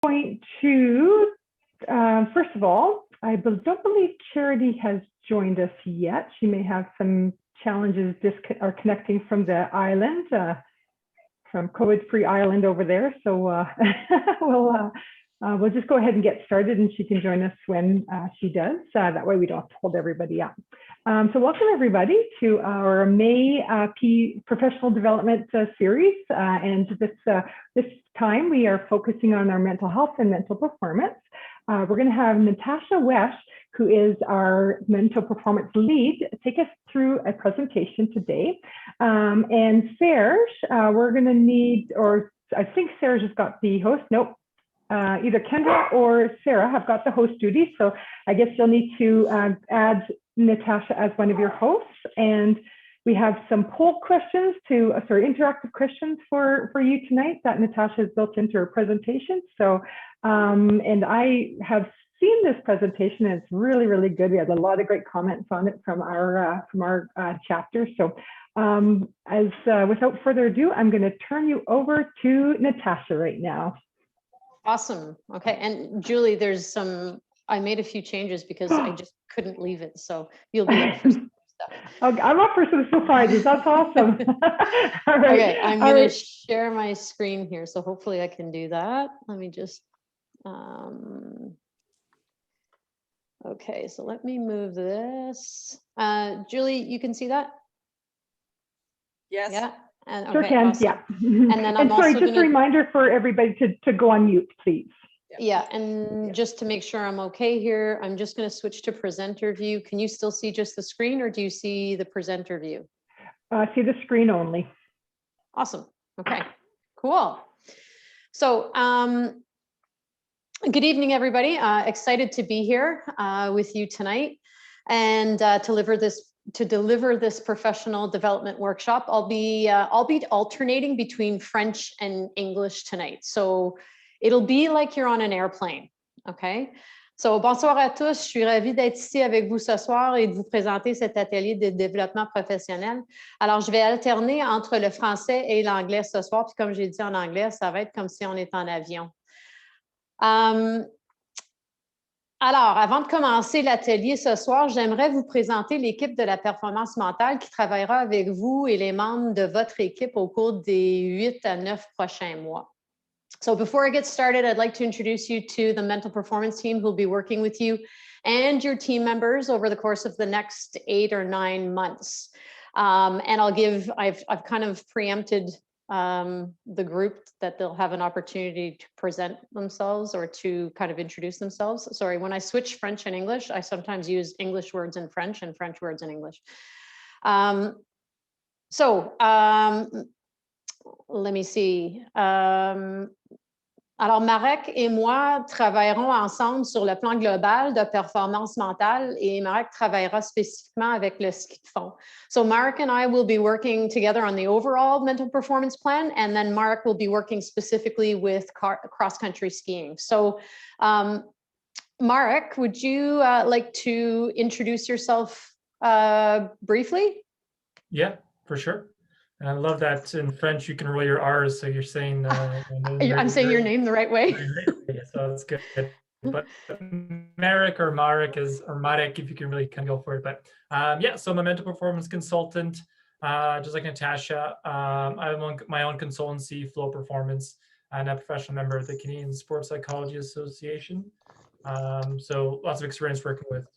Point to, first of all, I don't believe Charity has joined us yet. She may have some challenges connecting from the island, from COVID-free island over there. So we'll just go ahead and get started, and she can join us when she does. That way we don't have to hold everybody up. So welcome everybody to our May Professional Development Series. And this time we are focusing on our mental health and mental performance. We're going to have Natasha Wesh, who is our mental performance lead, take us through a presentation today. And Serge, we're going to need, or I think Serge has got the host. Nope. Either Kendra or Sarah have got the host duty. So I guess you'll need to add Natasha as one of your hosts. And we have some poll questions interactive questions for you tonight that Natasha has built into her presentation. So, and I have seen this presentation and it's really, really good. We had a lot of great comments on it from our chapter. So without further ado, I'm going to turn you over to Natasha right now. Awesome. Okay. And Julie, I made a few changes because I just couldn't leave it. So you'll be up for some stuff. Okay, I'm up for some surprises. That's awesome. All right. Okay. I'm going to share my screen here. So hopefully I can do that. Let me just, okay. So let me move this. Julie, you can see that? Yes. Yeah. And, sure okay, can, awesome. yeah. And then I'm sorry, also just a reminder for everybody to go on mute, please. Yeah, and just to make sure I'm okay here, I'm just going to switch to presenter view. Can you still see just the screen, or do you see the presenter view? See the screen only. Awesome. Okay, cool. So good evening, everybody. Excited to be here with you tonight and to deliver this professional development workshop. I'll be alternating between French and English tonight. So it'll be like you're on an airplane, okay? So bonsoir à tous, je suis ravie d'être ici avec vous ce soir et de vous présenter cet atelier de développement professionnel. Alors, je vais alterner entre le français et l'anglais ce soir, puis comme j'ai dit en anglais, ça va être comme si on était en avion. Alors, avant de commencer l'atelier ce soir, j'aimerais vous présenter l'équipe de la performance mentale qui travaillera avec vous et les membres de votre équipe au cours des 8 à 9 prochains mois. So before I get started, I'd like to introduce you to the mental performance team who'll be working with you and your team members over the course of the next 8 or 9 months. And I've kind of preempted the group that they'll have an opportunity to present themselves or to kind of introduce themselves. Sorry, when I switch French and English, I sometimes use English words in French and French words in English. Let me see. Alors, Marek et moi travaillerons ensemble sur le plan global de performance mentale et Marek travaillera spécifiquement avec le ski de fond. So Marek and I will be working together on the overall mental performance plan, and then Marek will be working specifically with cross-country skiing. So Marek, would you like to introduce yourself briefly? Yeah, for sure. And I love that in French you can roll your R's, so you're saying I'm saying your name the right way. So that's good. But Marek or Marek or Marek, if you can really kind of go for it. But yeah, so I'm a mental performance consultant, just like Natasha. I have my own consultancy, Flow Performance, and a professional member of the Canadian Sports Psychology Association. So lots of experience working with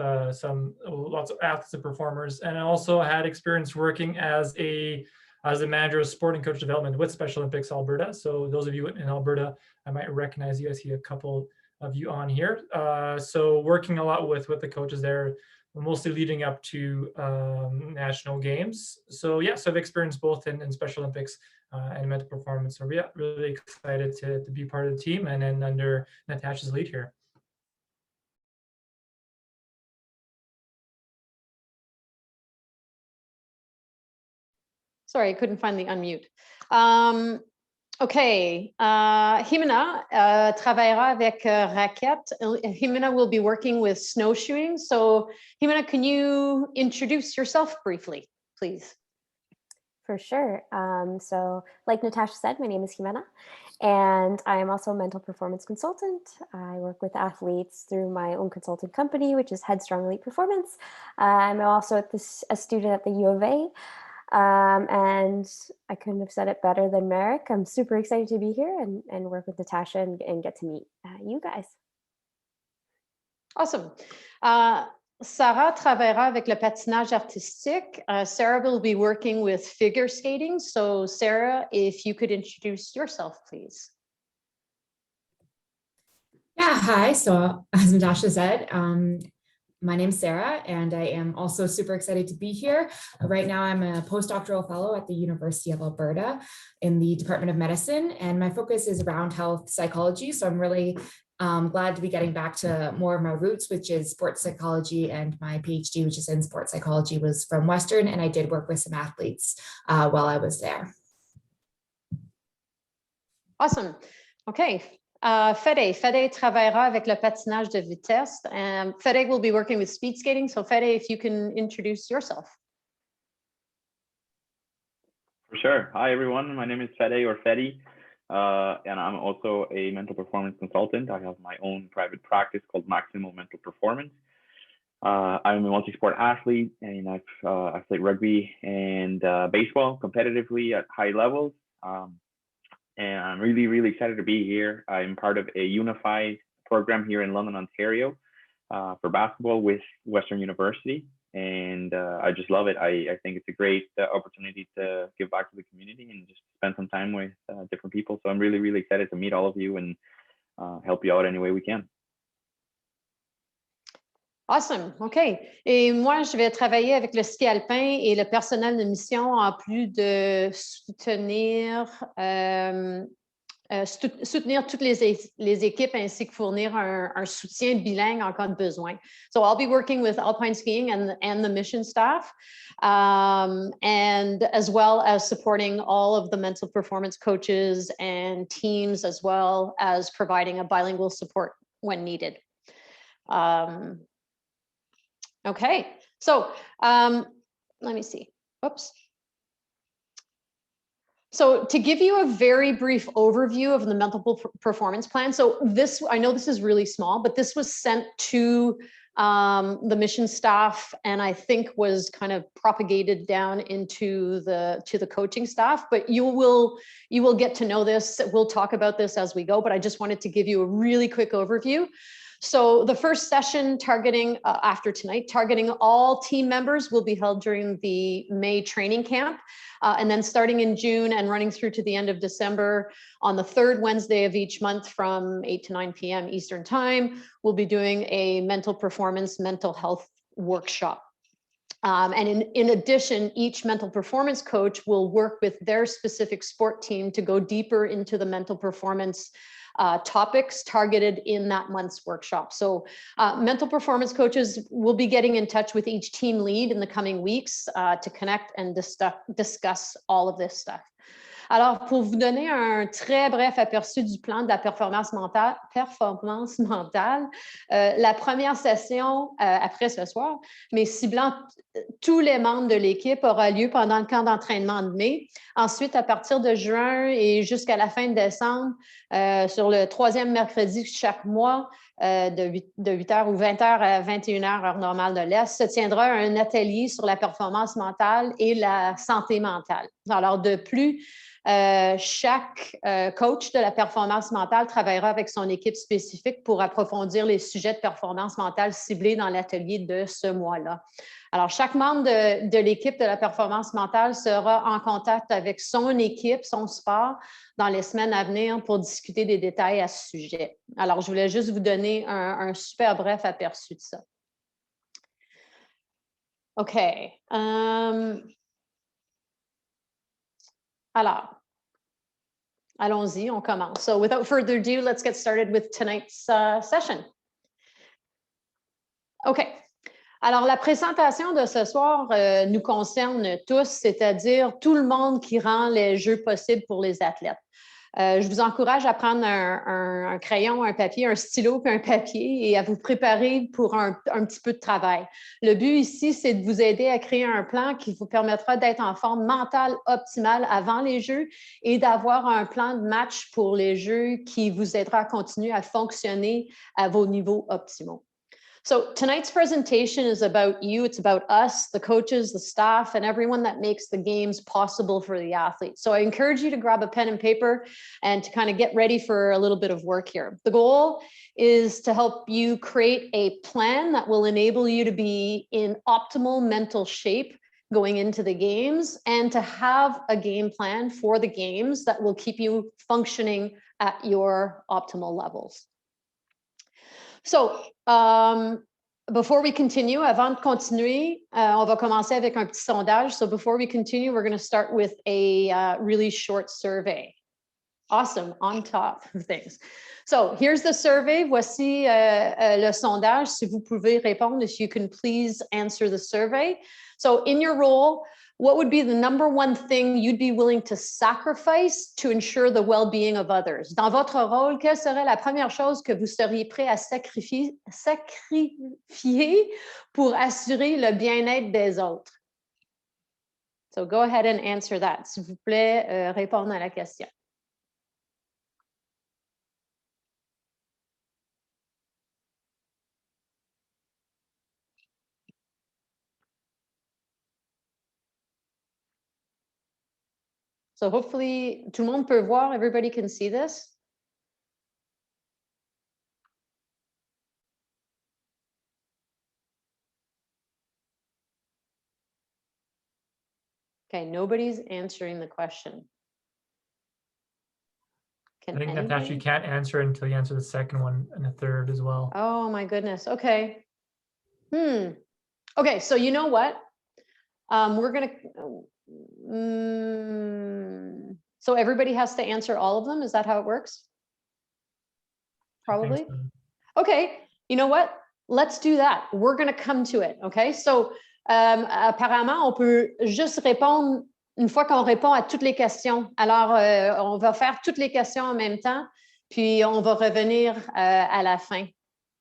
lots of athletes and performers, and I also had experience working as a manager of sport and coach development with Special Olympics Alberta. So those of you in Alberta, I might recognize you. I see a couple of you on here. So working a lot with the coaches there, mostly leading up to national games. So yeah, so I've experienced both in Special Olympics and mental performance. So yeah, really excited to be part of the team and then under Natasha's lead here. Sorry, I couldn't find the unmute. Okay, Jimena travaillera avec raquette. Jimena will be working with snowshoeing. So Jimena, can you introduce yourself briefly, please? For sure. So like Natasha said, my name is Jimena, and I am also a mental performance consultant. I work with athletes through my own consulting company, which is Headstrong Elite Performance. I'm also a student at the U of A, and I couldn't have said it better than Merrick. I'm super excited to be here and work with Natasha and get to meet you guys. Awesome. Sarah travaillera avec le patinage artistique. Sarah will be working with figure skating. So Sarah, if you could introduce yourself, please. Yeah, hi. So as Natasha said, my name's Sarah, and I am also super excited to be here. Right now, I'm a postdoctoral fellow at the University of Alberta in the Department of Medicine, and my focus is around health psychology. So I'm really glad to be getting back to more of my roots, which is sports psychology, and my PhD, which is in sports psychology, was from Western, and I did work with some athletes while I was there. Awesome. Okay. Fede travaillera avec le patinage de vitesse. Fede will be working with speed skating. So Fede, if you can introduce yourself. For sure. Hi, everyone. My name is Fede or Fedi, and I'm also a mental performance consultant. I have my own private practice called Maximal Mental Performance. I'm a multi-sport athlete, and I've played rugby and baseball competitively at high levels. And I'm really, really excited to be here. I'm part of a unified program here in London, Ontario, for basketball with Western University. And I just love it. I think it's a great opportunity to give back to the community and just spend some time with different people. So I'm really, really excited to meet all of you and help you out any way we can. Awesome. OK. Et moi, je vais travailler avec le ski alpin et le personnel de mission en plus de soutenir toutes les équipes ainsi que fournir un soutien bilingue en cas de besoin. So I'll be working with alpine skiing and the mission staff, and as well as supporting all of the mental performance coaches and teams, as well as providing a bilingual support when needed. Okay, so let me see. Oops. So to give you a very brief overview of the mental performance plan. So this, I know this is really small, but this was sent to the mission staff, and I think was kind of propagated down into the coaching staff. But you will get to know this. We'll talk about this as we go, but I just wanted to give you a really quick overview. So the first session targeting after tonight, targeting all team members, will be held during the May training camp. And then starting in June and running through to the end of December, on the third Wednesday of each month from 8 to 9 p.m. Eastern Time, we'll be doing a mental performance, mental health workshop. And in addition, each mental performance coach will work with their specific sport team to go deeper into the mental performance topics targeted in that month's workshop. So mental performance coaches will be getting in touch with each team lead in the coming weeks to connect and discuss all of this stuff. Alors, pour vous donner un très bref aperçu du plan de la performance mentale, la première session après ce soir, mais ciblant tous les membres de l'équipe, aura lieu pendant le camp d'entraînement de mai. Ensuite, à partir de juin et jusqu'à la fin de décembre, sur le troisième mercredi de chaque mois, de 8h ou 20h à 21h, heure normale de l'Est, se tiendra un atelier sur la performance mentale et la santé mentale. Alors, de plus, chaque coach de la performance mentale travaillera avec son équipe spécifique pour approfondir les sujets de performance mentale ciblés dans l'atelier de ce mois-là. Alors, chaque membre de l'équipe de la performance mentale sera en contact avec son équipe, son sport, dans les semaines à venir pour discuter des détails à ce sujet. Alors, je voulais juste vous donner un super bref aperçu de ça. OK. Alors, allons-y, on commence. So without further ado, let's get started with tonight's session. OK. Alors, la présentation de ce soir nous concerne tous, c'est-à-dire tout le monde qui rend les jeux possibles pour les athlètes. Je vous encourage à prendre un crayon, un papier, un stylo puis un papier et à vous préparer pour un petit peu de travail. Le but ici, c'est de vous aider à créer un plan qui vous permettra d'être en forme mentale optimale avant les Jeux et d'avoir un plan de match pour les Jeux qui vous aidera à continuer à fonctionner à vos niveaux optimaux. So tonight's presentation is about you. It's about us, the coaches, the staff, and everyone that makes the games possible for the athletes. So I encourage you to grab a pen and paper and to kind of get ready for a little bit of work here. The goal is to help you create a plan that will enable you to be in optimal mental shape going into the games and to have a game plan for the games that will keep you functioning at your optimal levels. So, before we continue, avant de continuer, on va commencer avec un petit sondage. So before we continue, we're going to start with a really short survey. Awesome, on top of things. So here's the survey. Voici le sondage. Si vous pouvez répondre, if you can please answer the survey. So in your role, what would be the number one thing you'd be willing to sacrifice to ensure the well-being of others? Dans votre rôle, quelle serait la première chose que vous seriez prêt à sacrifier pour assurer le bien-être des autres? So go ahead and answer that. S'il vous plaît, répondre à la question. So hopefully, tout le monde peut voir, everybody can see this. Okay, nobody's answering the question. I think Natasha, you can't answer until you answer the second one and the third as well. Oh my goodness, okay. Okay, so you know what? We're gonna, so everybody has to answer all of them? Is that how it works? Probably. So. Okay, you know what? Let's do that. We're gonna come to it, okay? So, apparemment, on peut juste répondre une fois qu'on répond à toutes les questions. Alors, on va faire toutes les questions en même temps, puis on va revenir à la fin,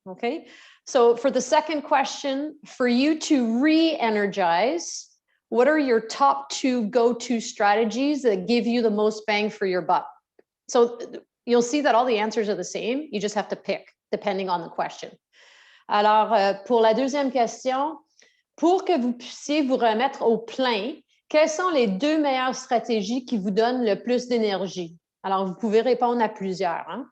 okay? So for the second question, for you to re-energize, what are your top 2 go-to strategies that give you the most bang for your buck? So you'll see that all the answers are the same. You just have to pick depending on the question. Alors, pour la deuxième question, pour que vous puissiez vous remettre au plein, quelles sont les 2 meilleures stratégies qui vous donnent le plus d'énergie? Alors, vous pouvez répondre à plusieurs. Hein?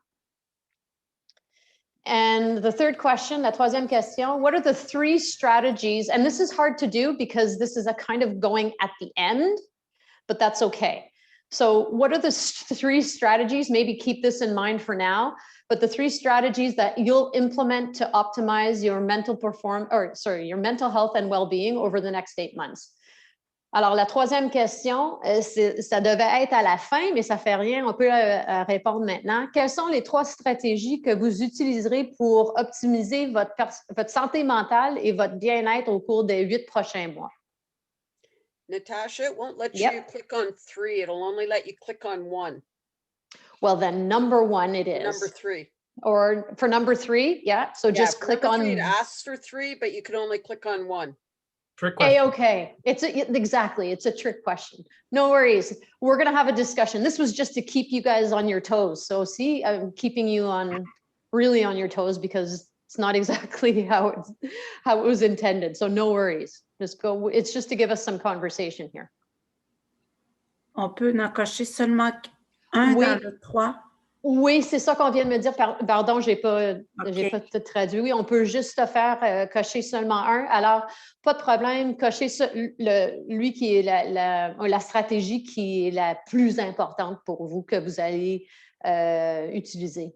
And the third question, la troisième question, what are the 3 strategies? And this is hard to do because this is a kind of going at the end, but that's okay. So what are the 3 strategies? Maybe keep this in mind for now, but the 3 strategies that you'll implement to optimize your your mental health and well-being over the next 8 months. Alors, la troisième question, ça devait être à la fin, mais ça ne fait rien, on peut répondre maintenant. Quelles sont les 3 stratégies que vous utiliserez pour optimiser votre santé mentale et votre bien-être au cours des 8 prochains mois? Natasha, it won't let you click on 3. It'll only let you click on 1. Well, then number 1 it is. Number 3. Or for number 3, yeah. So just click on. 3, it asks for 3, but you can only click on 1. Trick question. Okay, exactly. It's a trick question. No worries. We're going to have a discussion. This was just to keep you guys on your toes. So see, I'm keeping you really on your toes because it's not exactly how it was intended. So no worries. Just go. It's just to give us some conversation here. On peut en cocher seulement un dans le 3. Oui, c'est ça qu'on vient de me dire. Pardon, j'ai pas tout traduit. Oui, on peut juste te faire cocher seulement un. Alors, pas de problème. Cocher lui qui est la stratégie qui est la plus importante pour vous, que vous allez utiliser.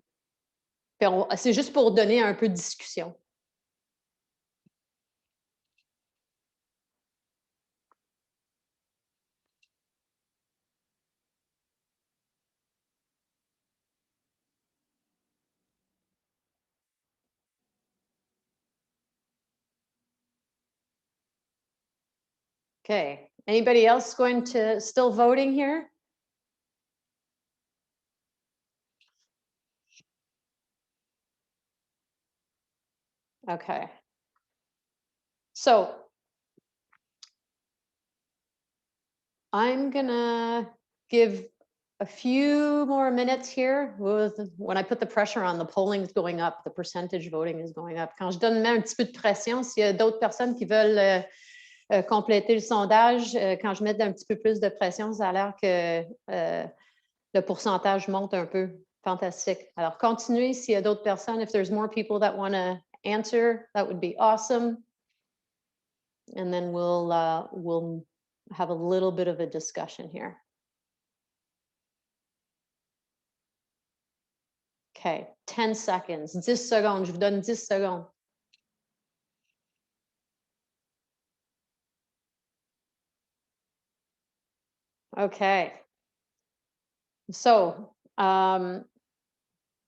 C'est juste pour donner un peu de discussion. Okay, anybody else still voting here? Okay. So I'm gonna give a few more minutes here. When I put the pressure on, the polling is going up, the percentage voting is going up. Quand je donne un petit peu de pression, s'il y a d'autres personnes qui veulent compléter le sondage, quand je mets un petit peu plus de pression, ça a l'air que le pourcentage monte un peu. Fantastique. Alors, continuez s'il y a d'autres personnes. If there's more people that want to answer, that would be awesome. And then we'll have a little bit of a discussion here. Okay, 10 seconds, 10 secondes, je vous donne 10 secondes. Okay. So,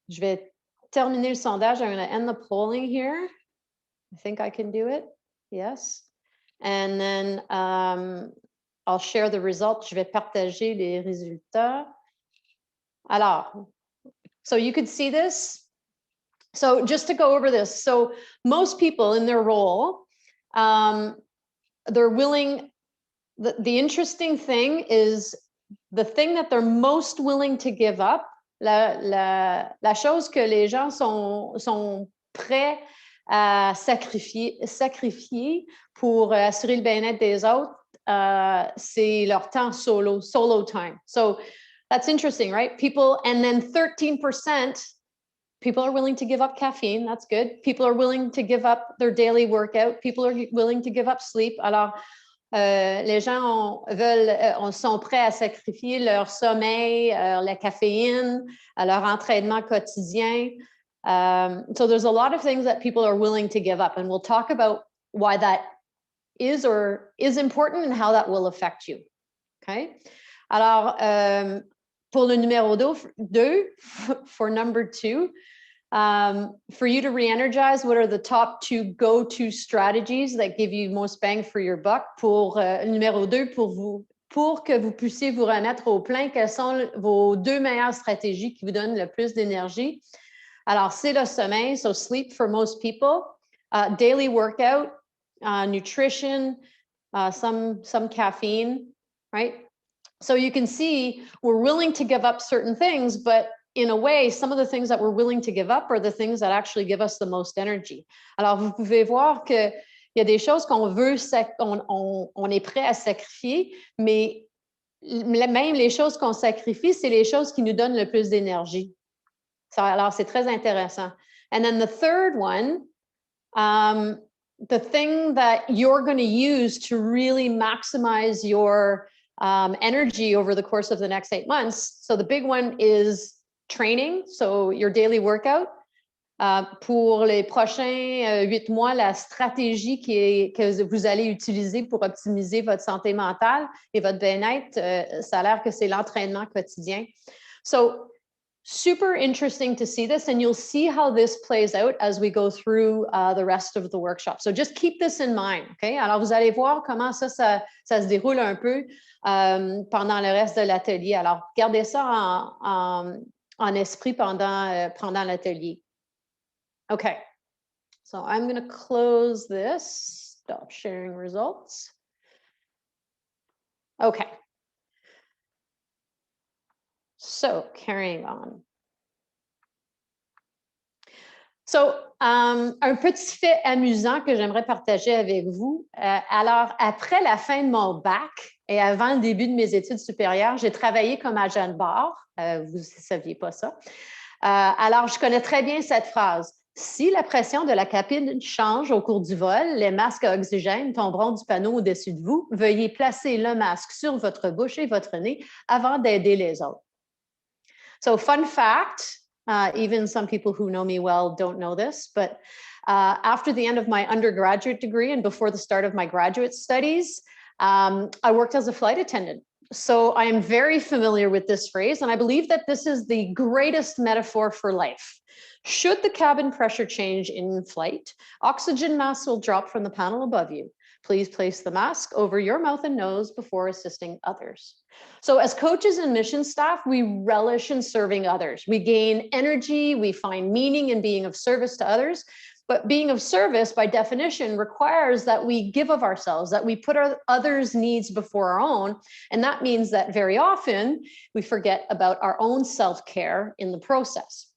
je vais terminer le sondage. I'm going to end the polling here. I think I can do it. Yes. And then I'll share the results. Je vais partager les résultats. Alors, so you could see this. So just to go over this. So most people in their role, they're willing, the interesting thing is the thing that they're most willing to give up, la chose que les gens sont prêts à sacrifier pour assurer le bien-être des autres, c'est leur temps solo time. So that's interesting, right? People, and then 13%, people are willing to give up caffeine. That's good. People are willing to give up their daily workout. People are willing to give up sleep. Alors, les gens sont prêts à sacrifier leur sommeil, la caféine, leur entraînement quotidien. So there's a lot of things that people are willing to give up, and we'll talk about why that is or is important and how that will affect you. Okay. Alors, pour le numéro 2, for number 2, for you to re-energize, what are the top 2 go-to strategies that give you most bang for your buck? Pour numéro 2, pour que vous puissiez vous remettre au plein, quelles sont vos 2 meilleures stratégies qui vous donnent le plus d'énergie? Alors, c'est le sommeil, so sleep for most people, daily workout, nutrition, some caffeine, right? So you can see we're willing to give up certain things, but in a way, some of the things that we're willing to give up are the things that actually give us the most energy. Alors, vous pouvez voir qu'il y a des choses qu'on veut, on est prêt à sacrifier, mais même les choses qu'on sacrifie, c'est les choses qui nous donnent le plus d'énergie. Alors, c'est très intéressant. And then the third one, the thing that you're going to use to really maximize your energy over the course of the next 8 months. So the big one is training, so your daily workout. Pour les prochains 8 mois, la stratégie que vous allez utiliser pour optimiser votre santé mentale et votre bien-être, ça a l'air que c'est l'entraînement quotidien. So super interesting to see this, and you'll see how this plays out as we go through the rest of the workshop. So just keep this in mind, okay? Alors, vous allez voir comment ça se déroule un peu pendant le reste de l'atelier. Alors, gardez ça en esprit pendant l'atelier. Okay, so I'm going to close this, stop sharing results. Okay. So carrying on. So, un petit fait amusant que j'aimerais partager avec vous. Alors, après la fin de mon bac et avant le début de mes études supérieures, j'ai travaillé comme agent de bord. Vous ne saviez pas ça. Alors, je connais très bien cette phrase. Si la pression de la cabine change au cours du vol, les masques à oxygène tomberont du panneau au-dessus de vous. Veuillez placer le masque sur votre bouche et votre nez avant d'aider les autres. So, fun fact, even some people who know me well don't know this, but after the end of my undergraduate degree and before the start of my graduate studies, I worked as a flight attendant. So I am very familiar with this phrase, and I believe that this is the greatest metaphor for life. Should the cabin pressure change in flight, oxygen masks will drop from the panel above you. Please place the mask over your mouth and nose before assisting others. So as coaches and mission staff, we relish in serving others. We gain energy, we find meaning in being of service to others. But being of service, by definition, requires that we give of ourselves, that we put our others' needs before our own. And that means that very often we forget about our own self-care in the process.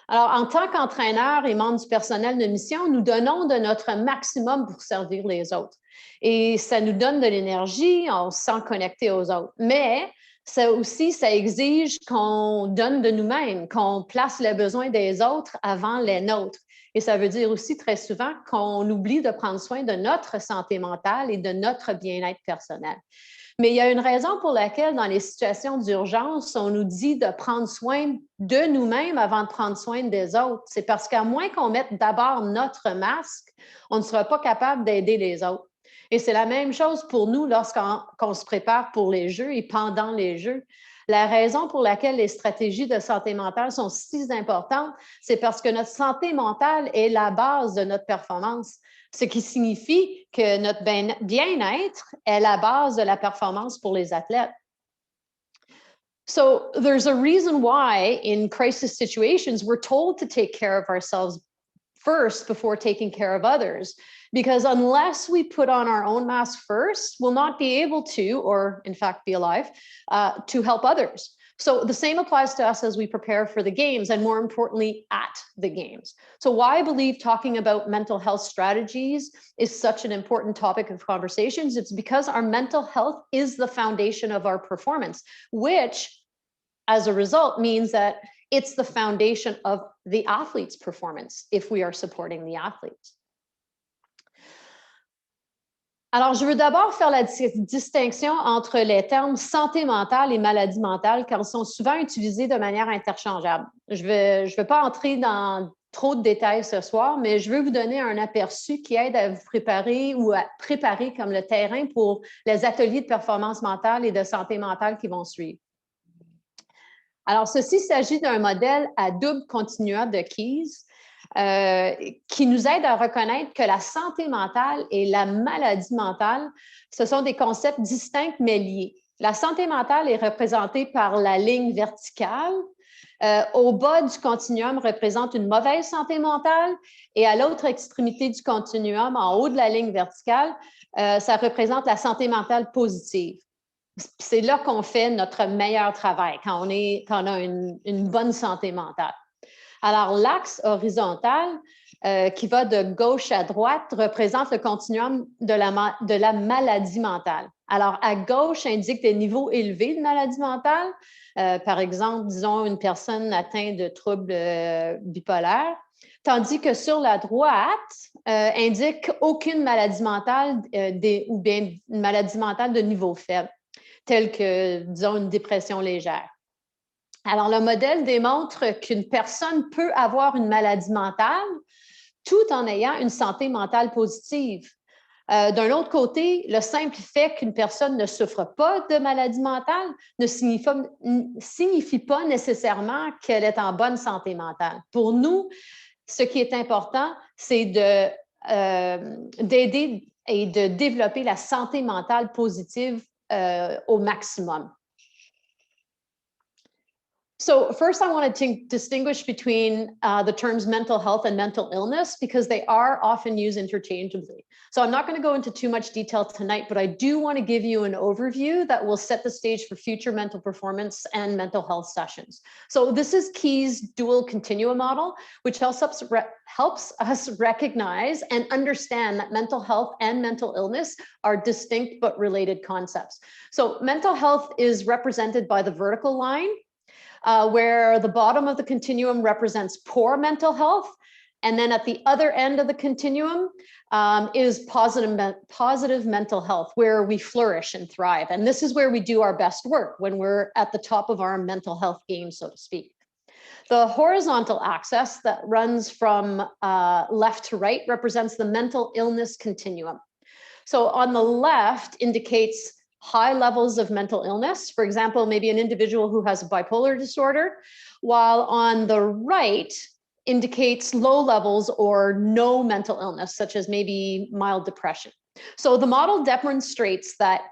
Alors, en tant qu'entraîneur et membre du personnel de mission, nous donnons de notre maximum pour servir les autres. Et ça nous donne de l'énergie, on se sent connecté aux autres. Mais ça aussi, ça exige qu'on donne de nous-mêmes, qu'on place les besoins des autres avant les nôtres. Et ça veut dire aussi très souvent qu'on oublie de prendre soin de notre santé mentale et de notre bien-être personnel. Mais il y a une raison pour laquelle, dans les situations d'urgence, on nous dit de prendre soin de nous-mêmes avant de prendre soin des autres. C'est parce qu'à moins qu'on mette d'abord notre masque, on ne sera pas capable d'aider les autres. Et c'est la même chose pour nous lorsqu'on se prépare pour les Jeux et pendant les Jeux. La raison pour laquelle les stratégies de santé mentale sont si importantes, c'est parce que notre santé mentale est la base de notre performance. Ce qui signifie que notre bien-être est la base de la performance pour les athlètes. So there's a reason why in crisis situations, we're told to take care of ourselves first before taking care of others. Because unless we put on our own mask first, we'll not be able to, or in fact be alive, to help others. So the same applies to us as we prepare for the games, and more importantly, at the games. So why I believe talking about mental health strategies is such an important topic of conversations, it's because our mental health is the foundation of our performance, which as a result means that it's the foundation of the athlete's performance if we are supporting the athletes. Alors, je veux d'abord faire la distinction entre les termes santé mentale et maladie mentale, car ils sont souvent utilisés de manière interchangeable. Je vais pas entrer dans trop de détails ce soir, mais je veux vous donner un aperçu qui aide à vous préparer ou à préparer comme le terrain pour les ateliers de performance mentale et de santé mentale qui vont suivre. Alors, ceci s'agit d'un modèle à double continuum de Keyes, qui nous aide à reconnaître que la santé mentale et la maladie mentale, ce sont des concepts distincts mais liés. La santé mentale est représentée par la ligne verticale. Au bas du continuum représente une mauvaise santé mentale et à l'autre extrémité du continuum, en haut de la ligne verticale, ça représente la santé mentale positive. C'est là qu'on fait notre meilleur travail, quand on a une bonne santé mentale. Alors, l'axe horizontal qui va de gauche à droite représente le continuum de la maladie mentale. Alors, à gauche indique des niveaux élevés de maladie mentale. Par exemple, disons une personne atteinte de troubles bipolaires, tandis que sur la droite indique aucune maladie mentale ou bien une maladie mentale de niveau faible, telle que, disons, une dépression légère. Alors, le modèle démontre qu'une personne peut avoir une maladie mentale tout en ayant une santé mentale positive. D'un autre côté, le simple fait qu'une personne ne souffre pas de maladie mentale ne signifie pas nécessairement qu'elle est en bonne santé mentale. Pour nous, ce qui est important, c'est d'aider et de développer la santé mentale positive au maximum. So first, I want to distinguish between the terms mental health and mental illness because they are often used interchangeably. So I'm not going to go into too much detail tonight, but I do want to give you an overview that will set the stage for future mental performance and mental health sessions. So this is Key's dual continuum model, which helps us recognize and understand that mental health and mental illness are distinct but related concepts. So mental health is represented by the vertical line, where the bottom of the continuum represents poor mental health. And then at the other end of the continuum is positive mental health, where we flourish and thrive. And this is where we do our best work, when we're at the top of our mental health game, so to speak. The horizontal axis that runs from left to right represents the mental illness continuum. So on the left indicates high levels of mental illness, for example, maybe an individual who has a bipolar disorder, while on the right indicates low levels or no mental illness, such as maybe mild depression. So the model demonstrates that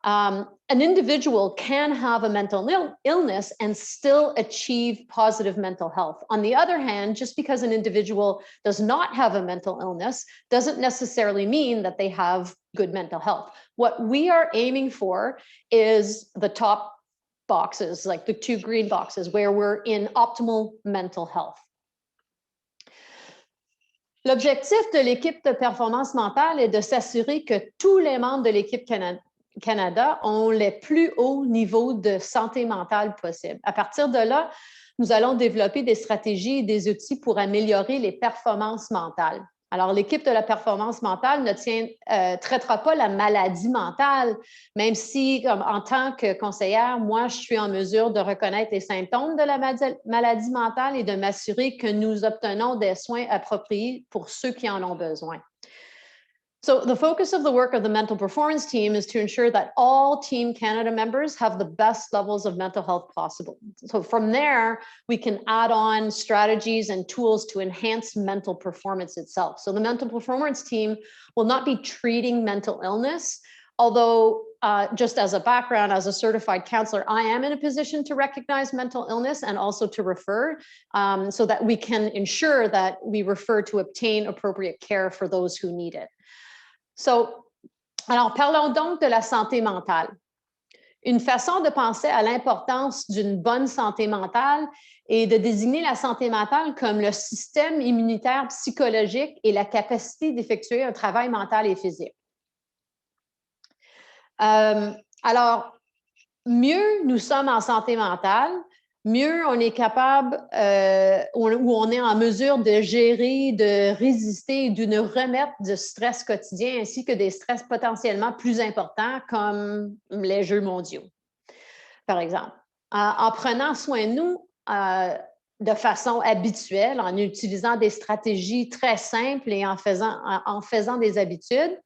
An individual can have a mental illness and still achieve positive mental health. On the other hand, just because an individual does not have a mental illness doesn't necessarily mean that they have good mental health. What we are aiming for is the top boxes, like the 2 green boxes, where we're in optimal mental health. L'objectif de l'équipe de performance mentale est de s'assurer que tous les membres de l'équipe Canada ont les plus hauts niveaux de santé mentale possible. À partir de là, nous allons développer des stratégies et des outils pour améliorer les performances mentales. Alors, l'équipe de la performance mentale ne traitera pas la maladie mentale, même si, en tant que conseillère, moi, je suis en mesure de reconnaître les symptômes de la maladie mentale et de m'assurer que nous obtenons des soins appropriés pour ceux qui en ont besoin. So the focus of the work of the mental performance team is to ensure that all Team Canada members have the best levels of mental health possible. So from there, we can add on strategies and tools to enhance mental performance itself. So the mental performance team will not be treating mental illness, although just as a background, as a certified counselor, I am in a position to recognize mental illness and also to refer so that we can ensure that we refer to obtain appropriate care for those who need it. Alors, parlons donc de la santé mentale. Une façon de penser à l'importance d'une bonne santé mentale est de désigner la santé mentale comme le système immunitaire psychologique et la capacité d'effectuer un travail mental et physique. Alors, mieux nous sommes en santé mentale, mieux on est capable, ou on est en mesure de gérer, de résister, de nous remettre du stress quotidien ainsi que des stress potentiellement plus importants comme les Jeux mondiaux, par exemple. En prenant soin de nous de façon habituelle, en utilisant des stratégies très simples et en faisant des habitudes,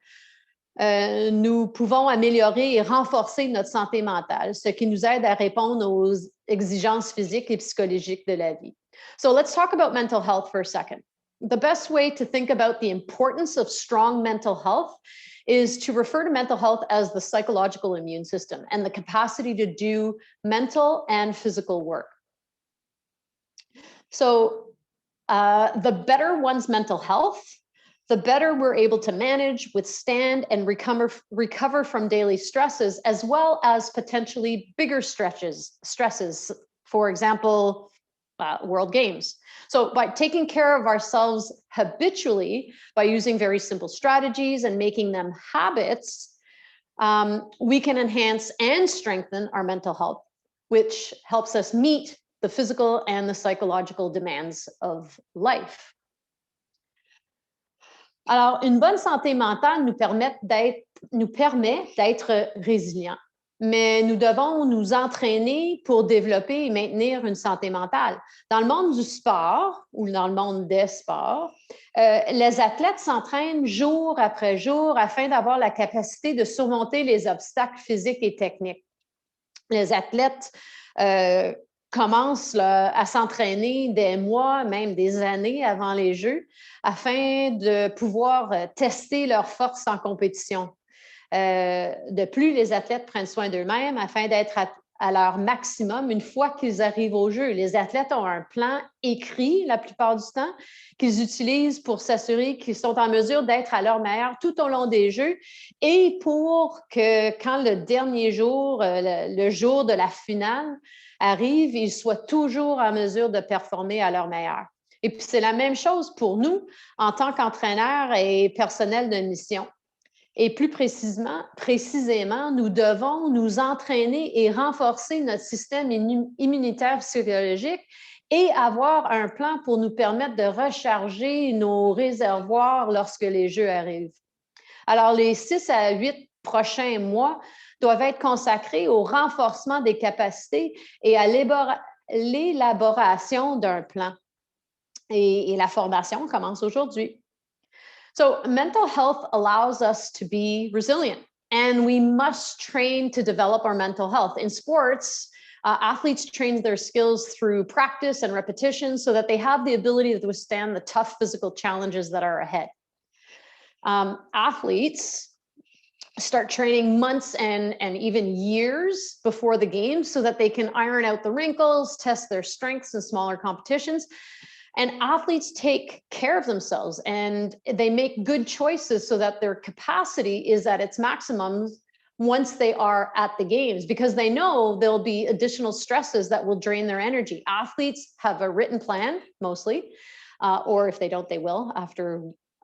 nous pouvons améliorer et renforcer notre santé mentale, ce qui nous aide à répondre aux exigences physiques et psychologiques de la vie. So let's talk about mental health for a second. The best way to think about the importance of strong mental health is to refer to mental health as the psychological immune system and the capacity to do mental and physical work. So the better one's mental health, the better we're able to manage, withstand, and recover from daily stresses, as well as potentially bigger stresses, for example, World Games. So by taking care of ourselves habitually, by using very simple strategies and making them habits, we can enhance and strengthen our mental health, which helps us meet the physical and the psychological demands of life. Alors, une bonne santé mentale nous permet d'être résilients, mais nous devons nous entraîner pour développer et maintenir une santé mentale. Dans le monde du sport ou dans le monde des sports, les athlètes s'entraînent jour après jour afin d'avoir la capacité de surmonter les obstacles physiques et techniques. Les athlètes commencent à s'entraîner des mois, même des années avant les Jeux, afin de pouvoir tester leurs forces en compétition. De plus, les athlètes prennent soin d'eux-mêmes afin d'être à leur maximum une fois qu'ils arrivent aux Jeux. Les athlètes ont un plan écrit la plupart du temps qu'ils utilisent pour s'assurer qu'ils sont en mesure d'être à leur meilleur tout au long des Jeux et pour que quand le dernier jour, le jour de la finale arrive, ils soient toujours en mesure de performer à leur meilleur. Et puis, c'est la même chose pour nous en tant qu'entraîneurs et personnel de mission. Et plus précisément, nous devons nous entraîner et renforcer notre système immunitaire psychologique et avoir un plan pour nous permettre de recharger nos réservoirs lorsque les Jeux arrivent. Alors, les 6 à 8 prochains mois doivent être consacrés au renforcement des capacités et à l'élaboration d'un plan. Et la formation commence aujourd'hui. So mental health allows us to be resilient, and we must train to develop our mental health. In sports, athletes train their skills through practice and repetition so that they have the ability to withstand the tough physical challenges that are ahead. Athletes start training months and even years before the games so that they can iron out the wrinkles, test their strengths in smaller competitions. And athletes take care of themselves and they make good choices so that their capacity is at its maximum once they are at the games, because they know there'll be additional stresses that will drain their energy. Athletes have a written plan mostly, or if they don't, they will after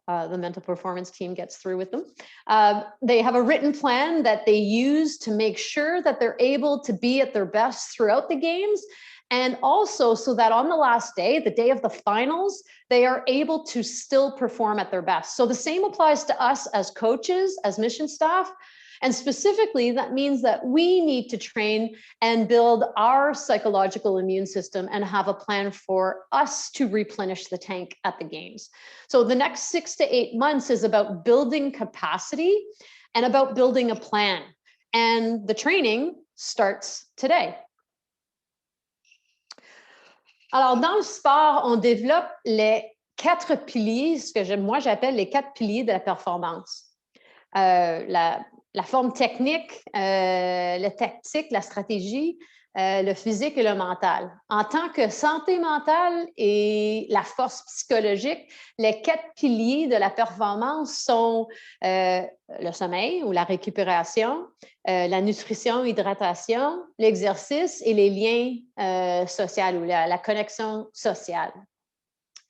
the mental performance team gets through with them. They have a written plan that they use to make sure that they're able to be at their best throughout the games. And also so that on the last day, the day of the finals, they are able to still perform at their best. So the same applies to us as coaches, as mission staff. And specifically, that means that we need to train and build our psychological immune system and have a plan for us to replenish the tank at the games. So the next 6 to 8 months is about building capacity and about building a plan. And the training starts today. Alors, dans le sport, on développe les 4 piliers, ce que moi j'appelle les 4 piliers de la performance. La forme technique, le tactique, la stratégie, le physique et le mental. En tant que santé mentale et la force psychologique, les 4 piliers de la performance sont le sommeil ou la récupération, la nutrition, hydratation, l'exercice et les liens sociaux ou la connexion sociale.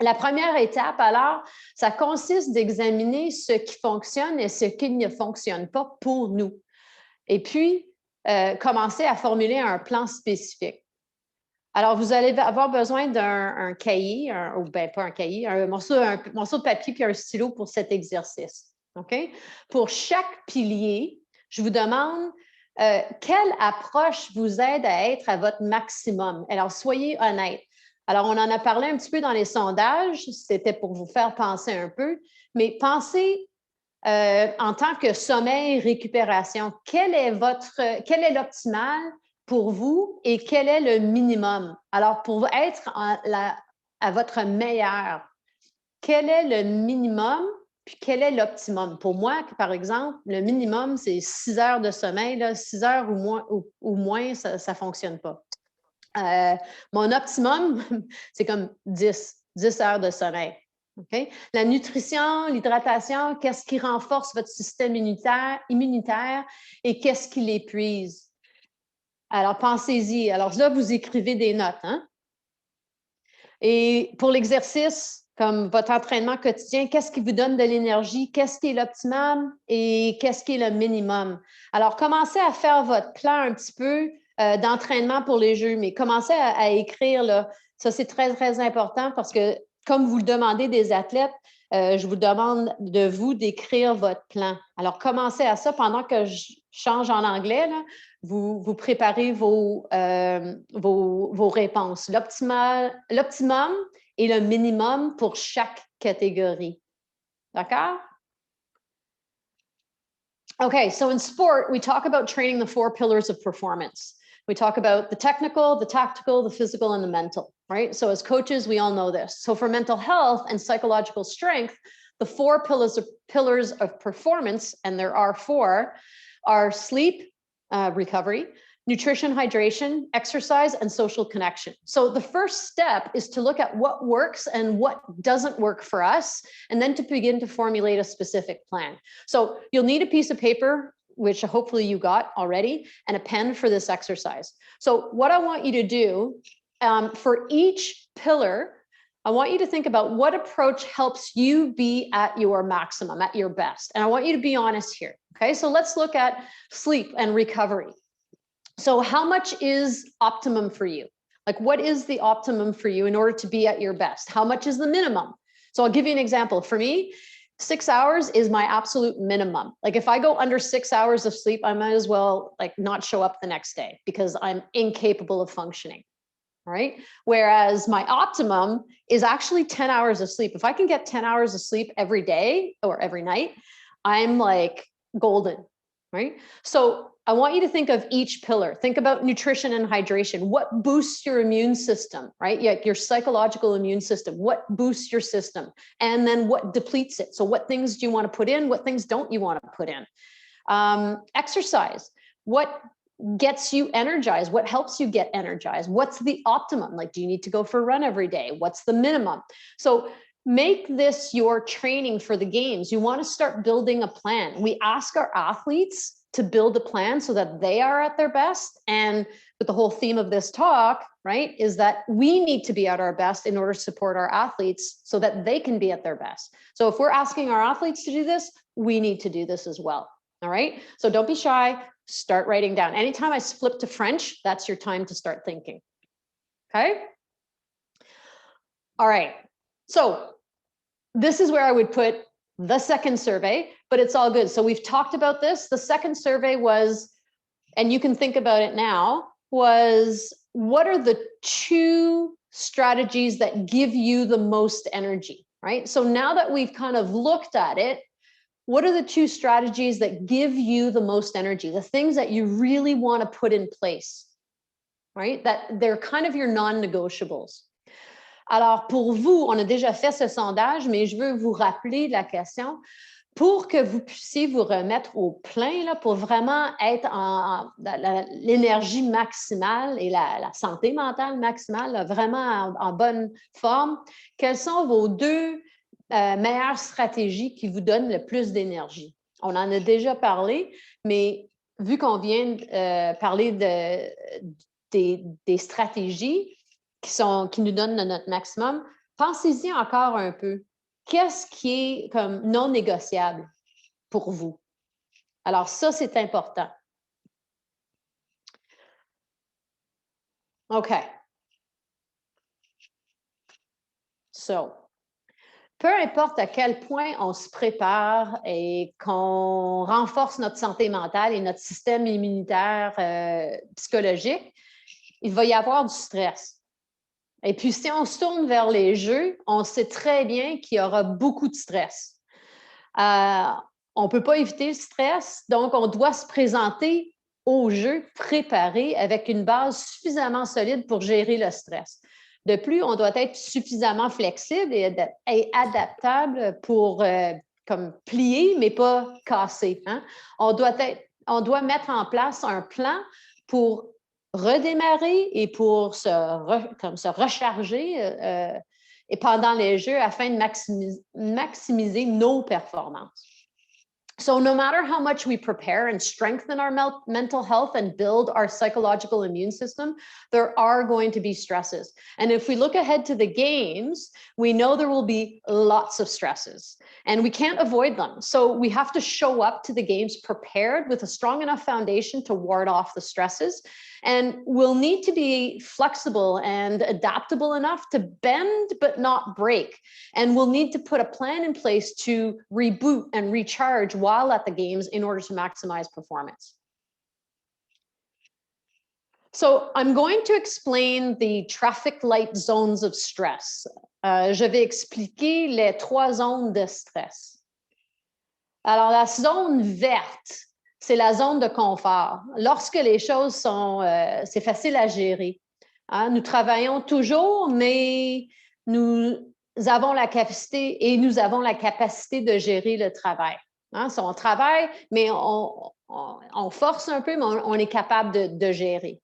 La première étape, alors, ça consiste d'examiner ce qui fonctionne et ce qui ne fonctionne pas pour nous. Et puis, commencer à formuler un plan spécifique. Alors, vous allez avoir besoin d'un cahier, ou bien pas un cahier, un morceau de papier puis un stylo pour cet exercice. OK? Pour chaque pilier, je vous demande quelle approche vous aide à être à votre maximum. Alors, soyez honnête. Alors, on en a parlé un petit peu dans les sondages, c'était pour vous faire penser un peu, mais pensez en tant que sommeil, récupération, quel est l'optimal pour vous et quel est le minimum? Alors, pour être à votre meilleur, quel est le minimum puis quel est l'optimum? Pour moi, par exemple, le minimum, c'est 6 heures de sommeil. Là, 6 heures ou moins ça ne fonctionne pas. Mon optimum, c'est comme 10 heures de sommeil. Okay? La nutrition, l'hydratation, qu'est-ce qui renforce votre système immunitaire et qu'est-ce qui l'épuise? Alors, pensez-y. Alors là, vous écrivez des notes. Hein? Et pour l'exercice, comme votre entraînement quotidien, qu'est-ce qui vous donne de l'énergie? Qu'est-ce qui est l'optimum et qu'est-ce qui est le minimum? Alors, commencez à faire votre plan un petit peu d'entraînement pour les Jeux, mais commencez à écrire, là. Ça, c'est très, très important parce que, comme vous le demandez des athlètes, je vous demande de vous d'écrire votre plan. Alors, commencez à ça pendant que je change en anglais, là, vous préparez vos réponses. L'optimum et le minimum pour chaque catégorie. D'accord? Okay, so in sport, we talk about training the 4 pillars of performance. We talk about the technical, the tactical, the physical, and the mental, right? So as coaches, we all know this. So for mental health and psychological strength, the 4 pillars of performance, and there are 4, are sleep, recovery, nutrition, hydration, exercise, and social connection. So the first step is to look at what works and what doesn't work for us, and then to begin to formulate a specific plan. So you'll need a piece of paper, which hopefully you got already, and a pen for this exercise. So what I want you to do for each pillar, I want you to think about what approach helps you be at your maximum, at your best. And I want you to be honest here. Okay, so let's look at sleep and recovery. So how much is optimum for you? Like, what is the optimum for you in order to be at your best? How much is the minimum? So I'll give you an example. For me, 6 hours is my absolute minimum. Like, if I go under 6 hours of sleep, I might as well like not show up the next day because I'm incapable of functioning. Right? Whereas my optimum is actually 10 hours of sleep. If I can get 10 hours of sleep every day or every night, I'm like golden, right? So I want you to think of each pillar. Think about nutrition and hydration. What boosts your immune system, right? Your psychological immune system. What boosts your system? And then what depletes it? So what things do you want to put in? What things don't you want to put in? Exercise. What gets you energized? What helps you get energized? What's the optimum? Like, do you need to go for a run every day? What's the minimum? So make this your training for the games. You want to start building a plan. We ask our athletes to build a plan so that they are at their best. And but the whole theme of this talk, right, is that we need to be at our best in order to support our athletes so that they can be at their best. So if we're asking our athletes to do this, we need to do this as well. All right. So don't be shy. Start writing down. Anytime I flip to French, that's your time to start thinking. Okay. All right. So this is where I would put the second survey, but it's all good. So we've talked about this. The second survey was, and you can think about it now, was what are the 2 strategies that give you the most energy, right? So now that we've kind of looked at it, what are the 2 strategies that give you the most energy? The things that you really want to put in place, right? That they're kind of your non-negotiables. Alors, pour vous, on a déjà fait ce sondage, mais je veux vous rappeler la question pour que vous puissiez vous remettre au plein, là, pour vraiment être en l'énergie maximale et la santé mentale maximale, là, vraiment en bonne forme. Quelles sont vos 2 meilleures stratégies qui vous donnent le plus d'énergie? On en a déjà parlé, mais vu qu'on vient de parler des stratégies qui nous donnent notre maximum, pensez-y encore un peu. Qu'est-ce qui est comme non négociable pour vous? Alors ça, c'est important. OK. So, peu importe à quel point on se prépare et qu'on renforce notre santé mentale et notre système immunitaire psychologique, il va y avoir du stress. Et puis, si on se tourne vers les Jeux, on sait très bien qu'il y aura beaucoup de stress. On ne peut pas éviter le stress, donc on doit se présenter aux Jeux préparés avec une base suffisamment solide pour gérer le stress. De plus, on doit être suffisamment flexible et adaptable pour comme plier, mais pas casser. Hein? On doit mettre en place un plan pour redémarrer et pour se recharger et pendant les Jeux afin de maximiser nos performances. So no matter how much we prepare and strengthen our mental health and build our psychological immune system, there are going to be stresses. And if we look ahead to the games, we know there will be lots of stresses and we can't avoid them. So we have to show up to the games prepared with a strong enough foundation to ward off the stresses. And we'll need to be flexible and adaptable enough to bend but not break. And we'll need to put a plan in place to reboot and recharge while at the games in order to maximize performance. So I'm going to explain the traffic light zones of stress. Je vais expliquer les 3 zones de stress. Alors, la zone verte, c'est la zone de confort. Lorsque les choses sont, c'est facile à gérer. Hein? Nous travaillons toujours, mais nous avons la capacité de gérer le travail. Hein? Si on travaille, mais on force un peu, mais on est capable de gérer.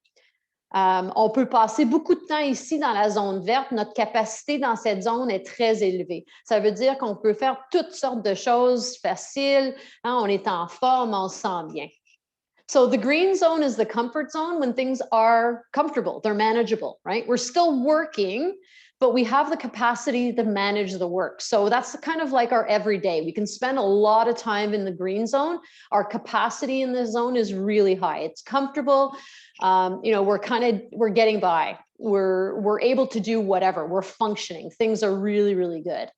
On peut passer beaucoup de temps ici dans la zone verte. Notre capacité dans cette zone est très élevée. Ça veut dire qu'on peut faire toutes sortes de choses faciles. Hein, on est en forme, on se sent bien. So the green zone is the comfort zone when things are comfortable, they're manageable, right? We're still working, but we have the capacity to manage the work. So that's kind of like our everyday. We can spend a lot of time in the green zone. Our capacity in this zone is really high. It's comfortable. You know, we're getting by. We're able to do whatever. We're functioning. Things are really, really good.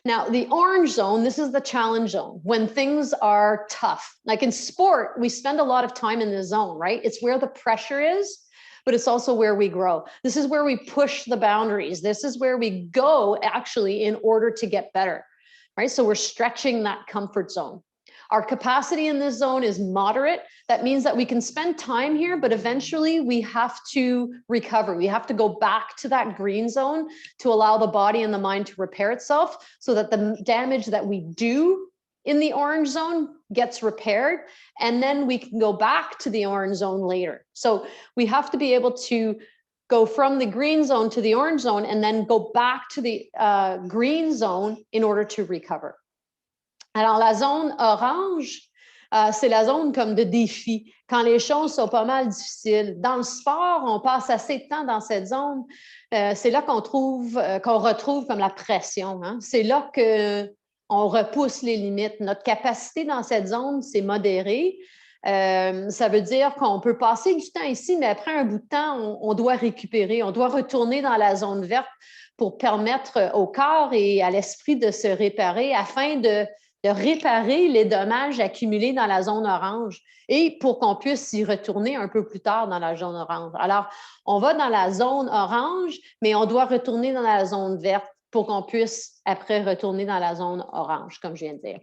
Now, the orange zone, this is the challenge zone, when things are tough. Like in sport, we spend a lot of time in this zone, right? It's where the pressure is, but it's also where we grow. This is where we push the boundaries. This is where we go actually in order to get better, right? So we're stretching that comfort zone. Our capacity in this zone is moderate. That means that we can spend time here, but eventually we have to recover. We have to go back to that green zone to allow the body and the mind to repair itself so that the damage that we do in the orange zone gets repaired, and then we can go back to the orange zone later. So we have to be able to go from the green zone to the orange zone and then go back to the green zone in order to recover. Alors, la zone orange, c'est la zone comme de défi, quand les choses sont pas mal difficiles. Dans le sport, on passe assez de temps dans cette zone. C'est là qu'on retrouve comme la pression. Hein? C'est là qu'on repousse les limites. Notre capacité dans cette zone, c'est modéré. Ça veut dire qu'on peut passer du temps ici, mais après un bout de temps, on doit récupérer, on doit retourner dans la zone verte pour permettre au corps et à l'esprit de se réparer afin de réparer les dommages accumulés dans la zone orange et pour qu'on puisse y retourner un peu plus tard dans la zone orange. Alors, on va dans la zone orange, mais on doit retourner dans la zone verte pour qu'on puisse après retourner dans la zone orange, comme je viens de dire.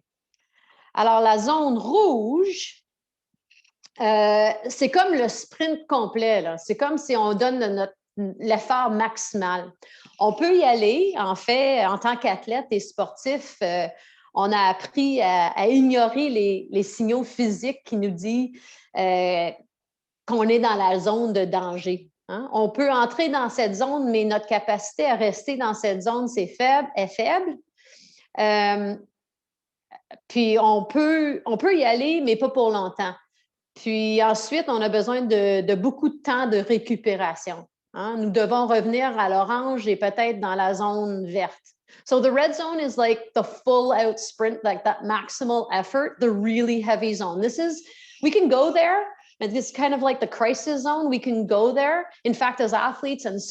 Alors, la zone rouge, c'est comme le sprint complet, là. C'est comme si on donne l'effort maximal. On peut y aller, en fait, en tant qu'athlète et sportif, on a appris à ignorer les signaux physiques qui nous disent qu'on est dans la zone de danger. Hein? On peut entrer dans cette zone, mais notre capacité à rester dans cette zone est faible. Puis on peut y aller, mais pas pour longtemps. Puis ensuite, on a besoin de beaucoup de temps de récupération. Hein? Nous devons revenir à l'orange et peut-être dans la zone verte. So the red zone is like the full out sprint, like that maximal effort, the really heavy zone. We can go there, and it's kind of like the crisis zone. We can go there. In fact, as athletes and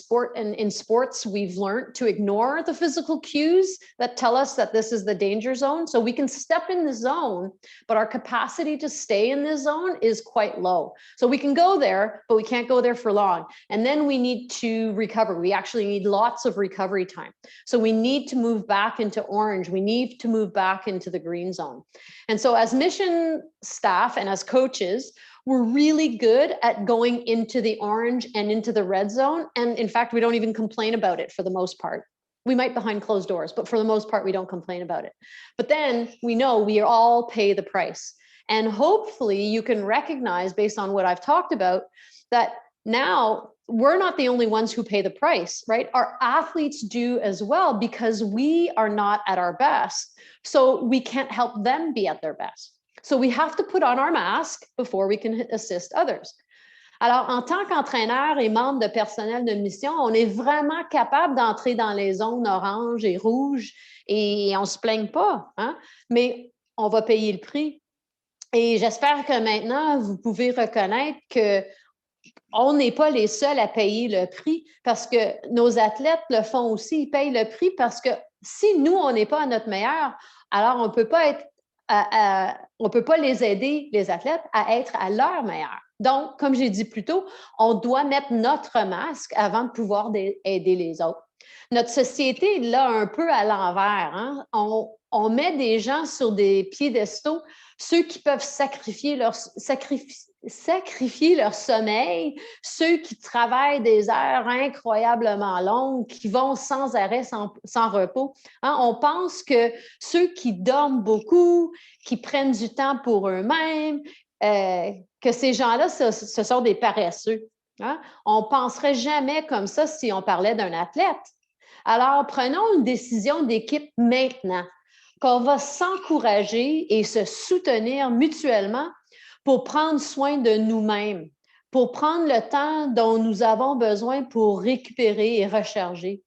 in sports, we've learned to ignore the physical cues that tell us that this is the danger zone. So we can step in the zone, but our capacity to stay in this zone is quite low. So we can go there, but we can't go there for long. And then we need to recover. We actually need lots of recovery time. So we need to move back into orange. We need to move back into the green zone. And so as mission staff and as coaches, we're really good at going into the orange and into the red zone. And in fact, we don't even complain about it for the most part. We might behind closed doors, but for the most part, we don't complain about it. But then we know we all pay the price. And hopefully you can recognize, based on what I've talked about, that now we're not the only ones who pay the price, right? Our athletes do as well, because we are not at our best. So we can't help them be at their best. So we have to put on our mask before we can assist others. Alors, en tant qu'entraîneur et membre de personnel de mission, on est vraiment capable d'entrer dans les zones orange et rouge et on ne se plaigne pas, hein? Mais on va payer le prix. Et j'espère que maintenant, vous pouvez reconnaître qu'on n'est pas les seuls à payer le prix parce que nos athlètes le font aussi. Ils payent le prix parce que si nous, on n'est pas à notre meilleur, alors on ne peut pas les aider, les athlètes, à être à leur meilleur. Donc, comme j'ai dit plus tôt, on doit mettre notre masque avant de pouvoir aider les autres. Notre société est là un peu à l'envers. Hein? On met des gens sur des piédestaux, ceux qui peuvent sacrifier leur sommeil, ceux qui travaillent des heures incroyablement longues, qui vont sans arrêt, sans repos. Hein? On pense que ceux qui dorment beaucoup, qui prennent du temps pour eux-mêmes, que ces gens-là, ce sont des paresseux. Hein? On ne penserait jamais comme ça si on parlait d'un athlète. Alors, prenons une décision d'équipe maintenant, qu'on va s'encourager et se soutenir mutuellement pour prendre soin de nous-mêmes, pour prendre le temps dont nous avons besoin pour récupérer et recharger.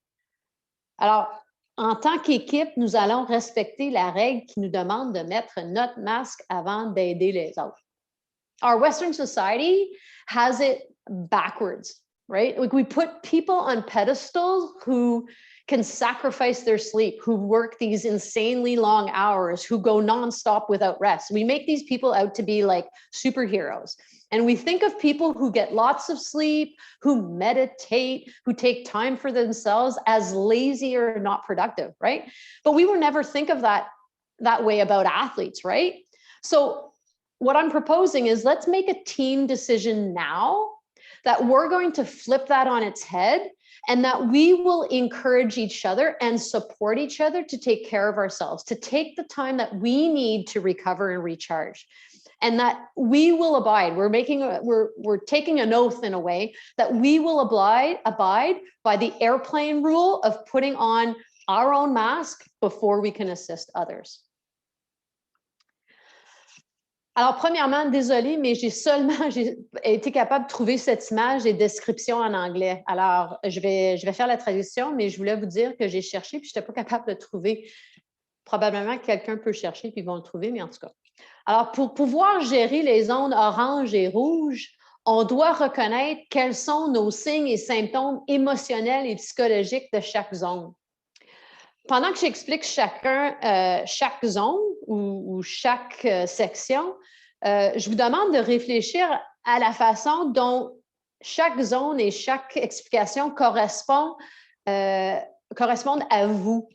Alors, en tant qu'équipe, nous allons respecter la règle qui nous demande de mettre notre masque avant d'aider les autres. Our Western society has it backwards, right? Like we put people on pedestals who can sacrifice their sleep, who work these insanely long hours, who go nonstop without rest. We make these people out to be like superheroes. And we think of people who get lots of sleep, who meditate, who take time for themselves as lazy or not productive, right? But we would never think of that way about athletes, right? So what I'm proposing is let's make a team decision now that we're going to flip that on its head and that we will encourage each other and support each other to take care of ourselves, to take the time that we need to recover and recharge. And that we will abide. We're taking an oath in a way that we will abide by the airplane rule of putting on our own mask before we can assist others. Alors, premièrement, désolée, mais j'ai été capable de trouver cette image et description en anglais. Alors, je vais faire la traduction, mais je voulais vous dire que j'ai cherché puis je n'étais pas capable de trouver. Probablement que quelqu'un peut chercher puis ils vont le trouver, mais en tout cas. Alors, pour pouvoir gérer les zones orange et rouge, on doit reconnaître quels sont nos signes et symptômes émotionnels et psychologiques de chaque zone. Pendant que j'explique chaque zone ou chaque section, je vous demande de réfléchir à la façon dont chaque zone et chaque explication correspondent à vous.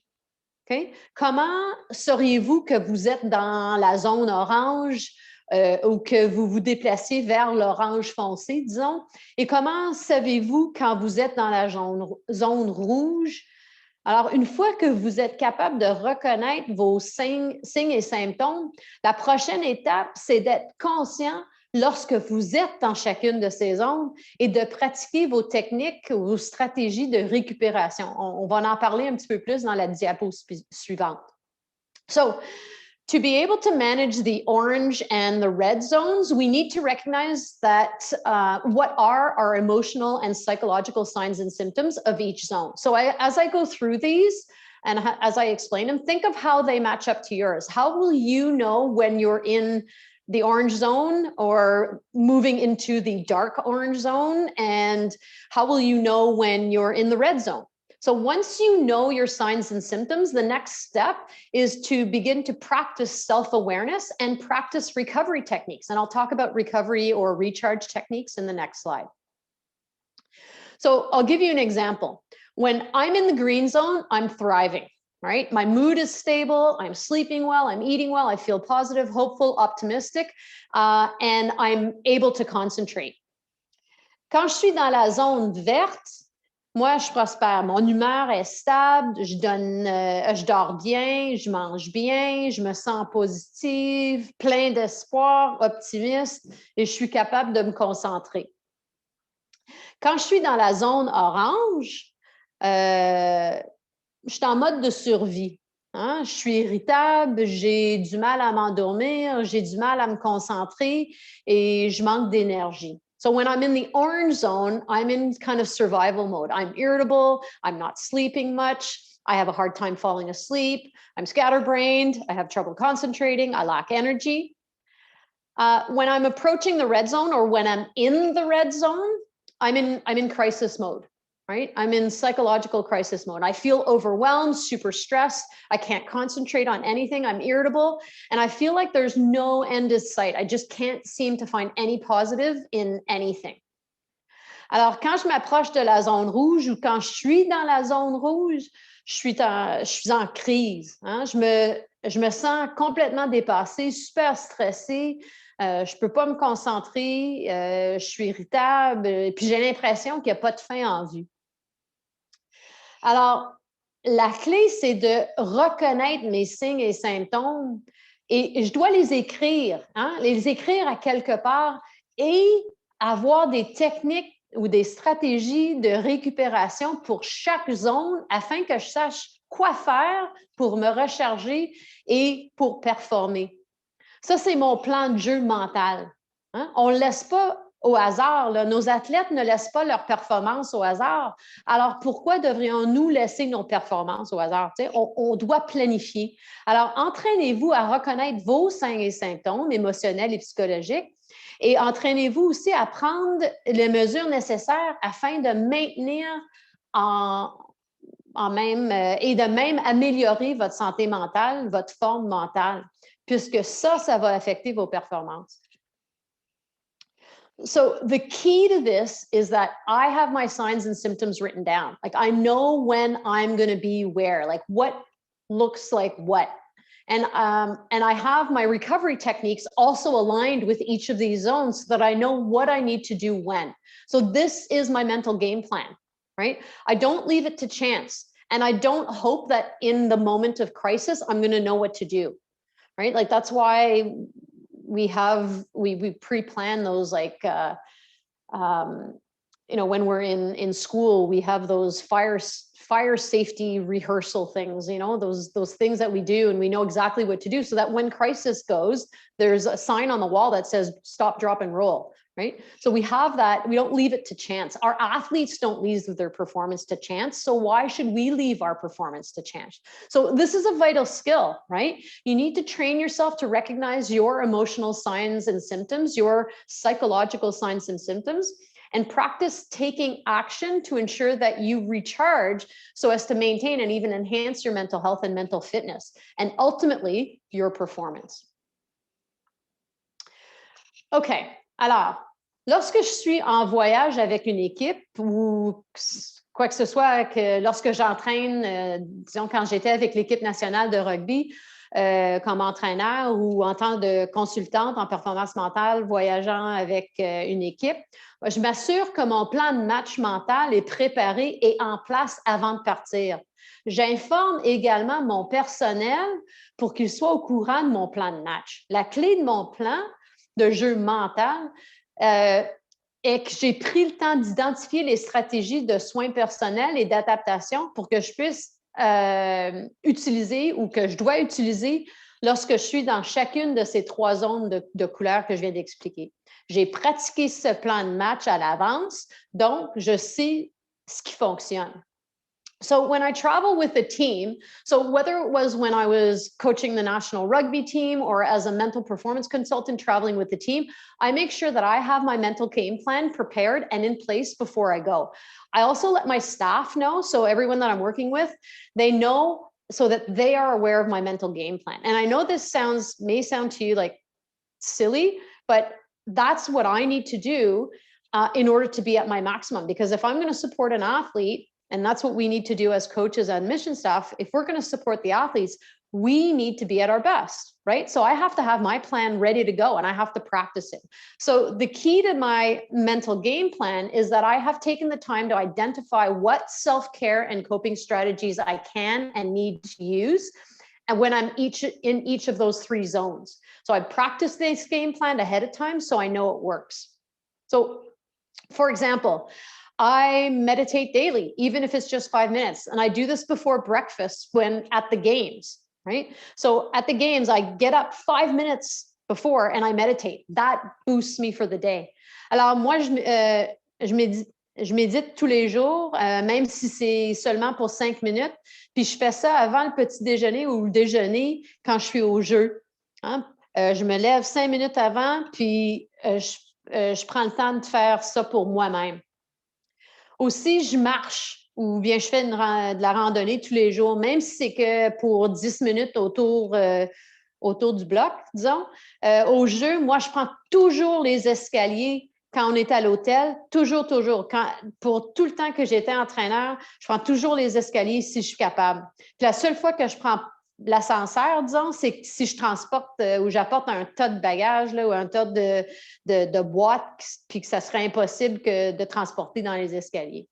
Okay? Comment sauriez-vous que vous êtes dans la zone orange ou que vous vous déplacez vers l'orange foncé, disons? Et comment savez-vous quand vous êtes dans la zone rouge? Alors, une fois que vous êtes capable de reconnaître vos signes et symptômes, la prochaine étape, c'est d'être conscient lorsque vous êtes dans chacune de ces zones et de pratiquer vos techniques ou vos stratégies de récupération. On va en parler un petit peu plus dans la diapo suivante. So, to be able to manage the orange and the red zones, we need to recognize that what are our emotional and psychological signs and symptoms of each zone. So as I go through these and as I explain them, think of how they match up to yours. How will you know when you're in the orange zone or moving into the dark orange zone? And how will you know when you're in the red zone? So once you know your signs and symptoms, the next step is to begin to practice self-awareness and practice recovery techniques. And I'll talk about recovery or recharge techniques in the next slide. So I'll give you an example. When I'm in the green zone, I'm thriving, right? My mood is stable, I'm sleeping well, I'm eating well, I feel positive, hopeful, optimistic, and I'm able to concentrate. Quand je suis dans la zone verte, moi, je prospère. Mon humeur est stable, je dors bien, je mange bien, je me sens positive, plein d'espoir, optimiste et je suis capable de me concentrer. Quand je suis dans la zone orange, je suis en mode de survie. Hein? Je suis irritable, j'ai du mal à m'endormir, j'ai du mal à me concentrer et je manque d'énergie. So when I'm in the orange zone, I'm in kind of survival mode. I'm irritable, I'm not sleeping much, I have a hard time falling asleep, I'm scatterbrained, I have trouble concentrating, I lack energy. When I'm approaching the red zone or when I'm in the red zone, I'm in crisis mode, right? I'm in psychological crisis mode. I feel overwhelmed, super stressed. I can't concentrate on anything. I'm irritable. And I feel like there's no end in sight. I just can't seem to find any positive in anything. Alors, quand je m'approche de la zone rouge ou quand je suis dans la zone rouge, je suis en crise. Hein? Je me sens complètement dépassée, super stressée. Je ne peux pas me concentrer. Je suis irritable. Et puis, j'ai l'impression qu'il n'y a pas de fin en vue. Alors, la clé, c'est de reconnaître mes signes et symptômes et je dois les écrire à quelque part et avoir des techniques ou des stratégies de récupération pour chaque zone afin que je sache quoi faire pour me recharger et pour performer. Ça, c'est mon plan de jeu mental. Hein? On ne laisse pas au hasard. Là. Nos athlètes ne laissent pas leur performance au hasard. Alors, pourquoi devrions-nous laisser nos performances au hasard? On doit planifier. Alors, entraînez-vous à reconnaître vos signes et symptômes émotionnels et psychologiques et entraînez-vous aussi à prendre les mesures nécessaires afin de maintenir et de même améliorer votre santé mentale, votre forme mentale, puisque ça va affecter vos performances. So the key to this is that I have my signs and symptoms written down. Like I know when I'm going to be where, like what looks like what. And I have my recovery techniques also aligned with each of these zones so that I know what I need to do when. So this is my mental game plan, right? I don't leave it to chance. And I don't hope that in the moment of crisis, I'm going to know what to do, right? Like that's why we pre-plan those like, you know, when we're in school, we have those fire safety rehearsal things, you know, those things that we do, and we know exactly what to do so that when crisis goes, there's a sign on the wall that says stop, drop, and roll. Right? So we have that, we don't leave it to chance. Our athletes don't leave their performance to chance. So why should we leave our performance to chance? So this is a vital skill, right? You need to train yourself to recognize your emotional signs and symptoms, your psychological signs and symptoms, and practice taking action to ensure that you recharge so as to maintain and even enhance your mental health and mental fitness, and ultimately your performance. Okay. Alors, lorsque je suis en voyage avec une équipe ou quoi que ce soit, que lorsque j'entraîne, disons quand j'étais avec l'équipe nationale de rugby comme entraîneur ou en tant que consultante en performance mentale voyageant avec une équipe, je m'assure que mon plan de match mental est préparé et en place avant de partir. J'informe également mon personnel pour qu'il soit au courant de mon plan de match. La clé de mon plan de jeu mental et que j'ai pris le temps d'identifier les stratégies de soins personnels et d'adaptation pour que je puisse utiliser ou que je dois utiliser lorsque je suis dans chacune de ces 3 zones de couleurs que je viens d'expliquer. J'ai pratiqué ce plan de match à l'avance, donc je sais ce qui fonctionne. So when I travel with a team, so whether it was when I was coaching the national rugby team or as a mental performance consultant traveling with the team, I make sure that I have my mental game plan prepared and in place before I go. I also let my staff know, so everyone that I'm working with, they know so that they are aware of my mental game plan. And I know this may sound to you like silly, but that's what I need to do in order to be at my maximum. Because if I'm going to support an athlete, and that's what we need to do as coaches and mission staff, if we're going to support the athletes, we need to be at our best, right? So I have to have my plan ready to go and I have to practice it. So the key to my mental game plan is that I have taken the time to identify what self-care and coping strategies I can and need to use, and when I'm in each of those 3 zones. So I practice this game plan ahead of time so I know it works. So for example, I meditate daily, even if it's just 5 minutes. And I do this before breakfast when at the games, right? So at the games, I get up 5 minutes before and I meditate. That boosts me for the day. Alors moi, je médite tous les jours, même si c'est seulement pour 5 minutes. Puis je fais ça avant le petit déjeuner ou le déjeuner quand je suis au Jeux. Hein? Je me lève 5 minutes avant, puis je prends le temps de faire ça pour moi-même. Aussi, je marche ou bien je fais de la randonnée tous les jours, même si c'est que pour 10 minutes autour du bloc, disons. Au Jeu, moi, je prends toujours les escaliers quand on est à l'hôtel, toujours. Pour tout le temps que j'étais entraîneur, je prends toujours les escaliers si je suis capable. Puis la seule fois que je prends l'ascenseur, disons, c'est si je transporte ou j'apporte un tas de bagages là, ou un tas de boîtes, puis que ça serait impossible de transporter dans les escaliers.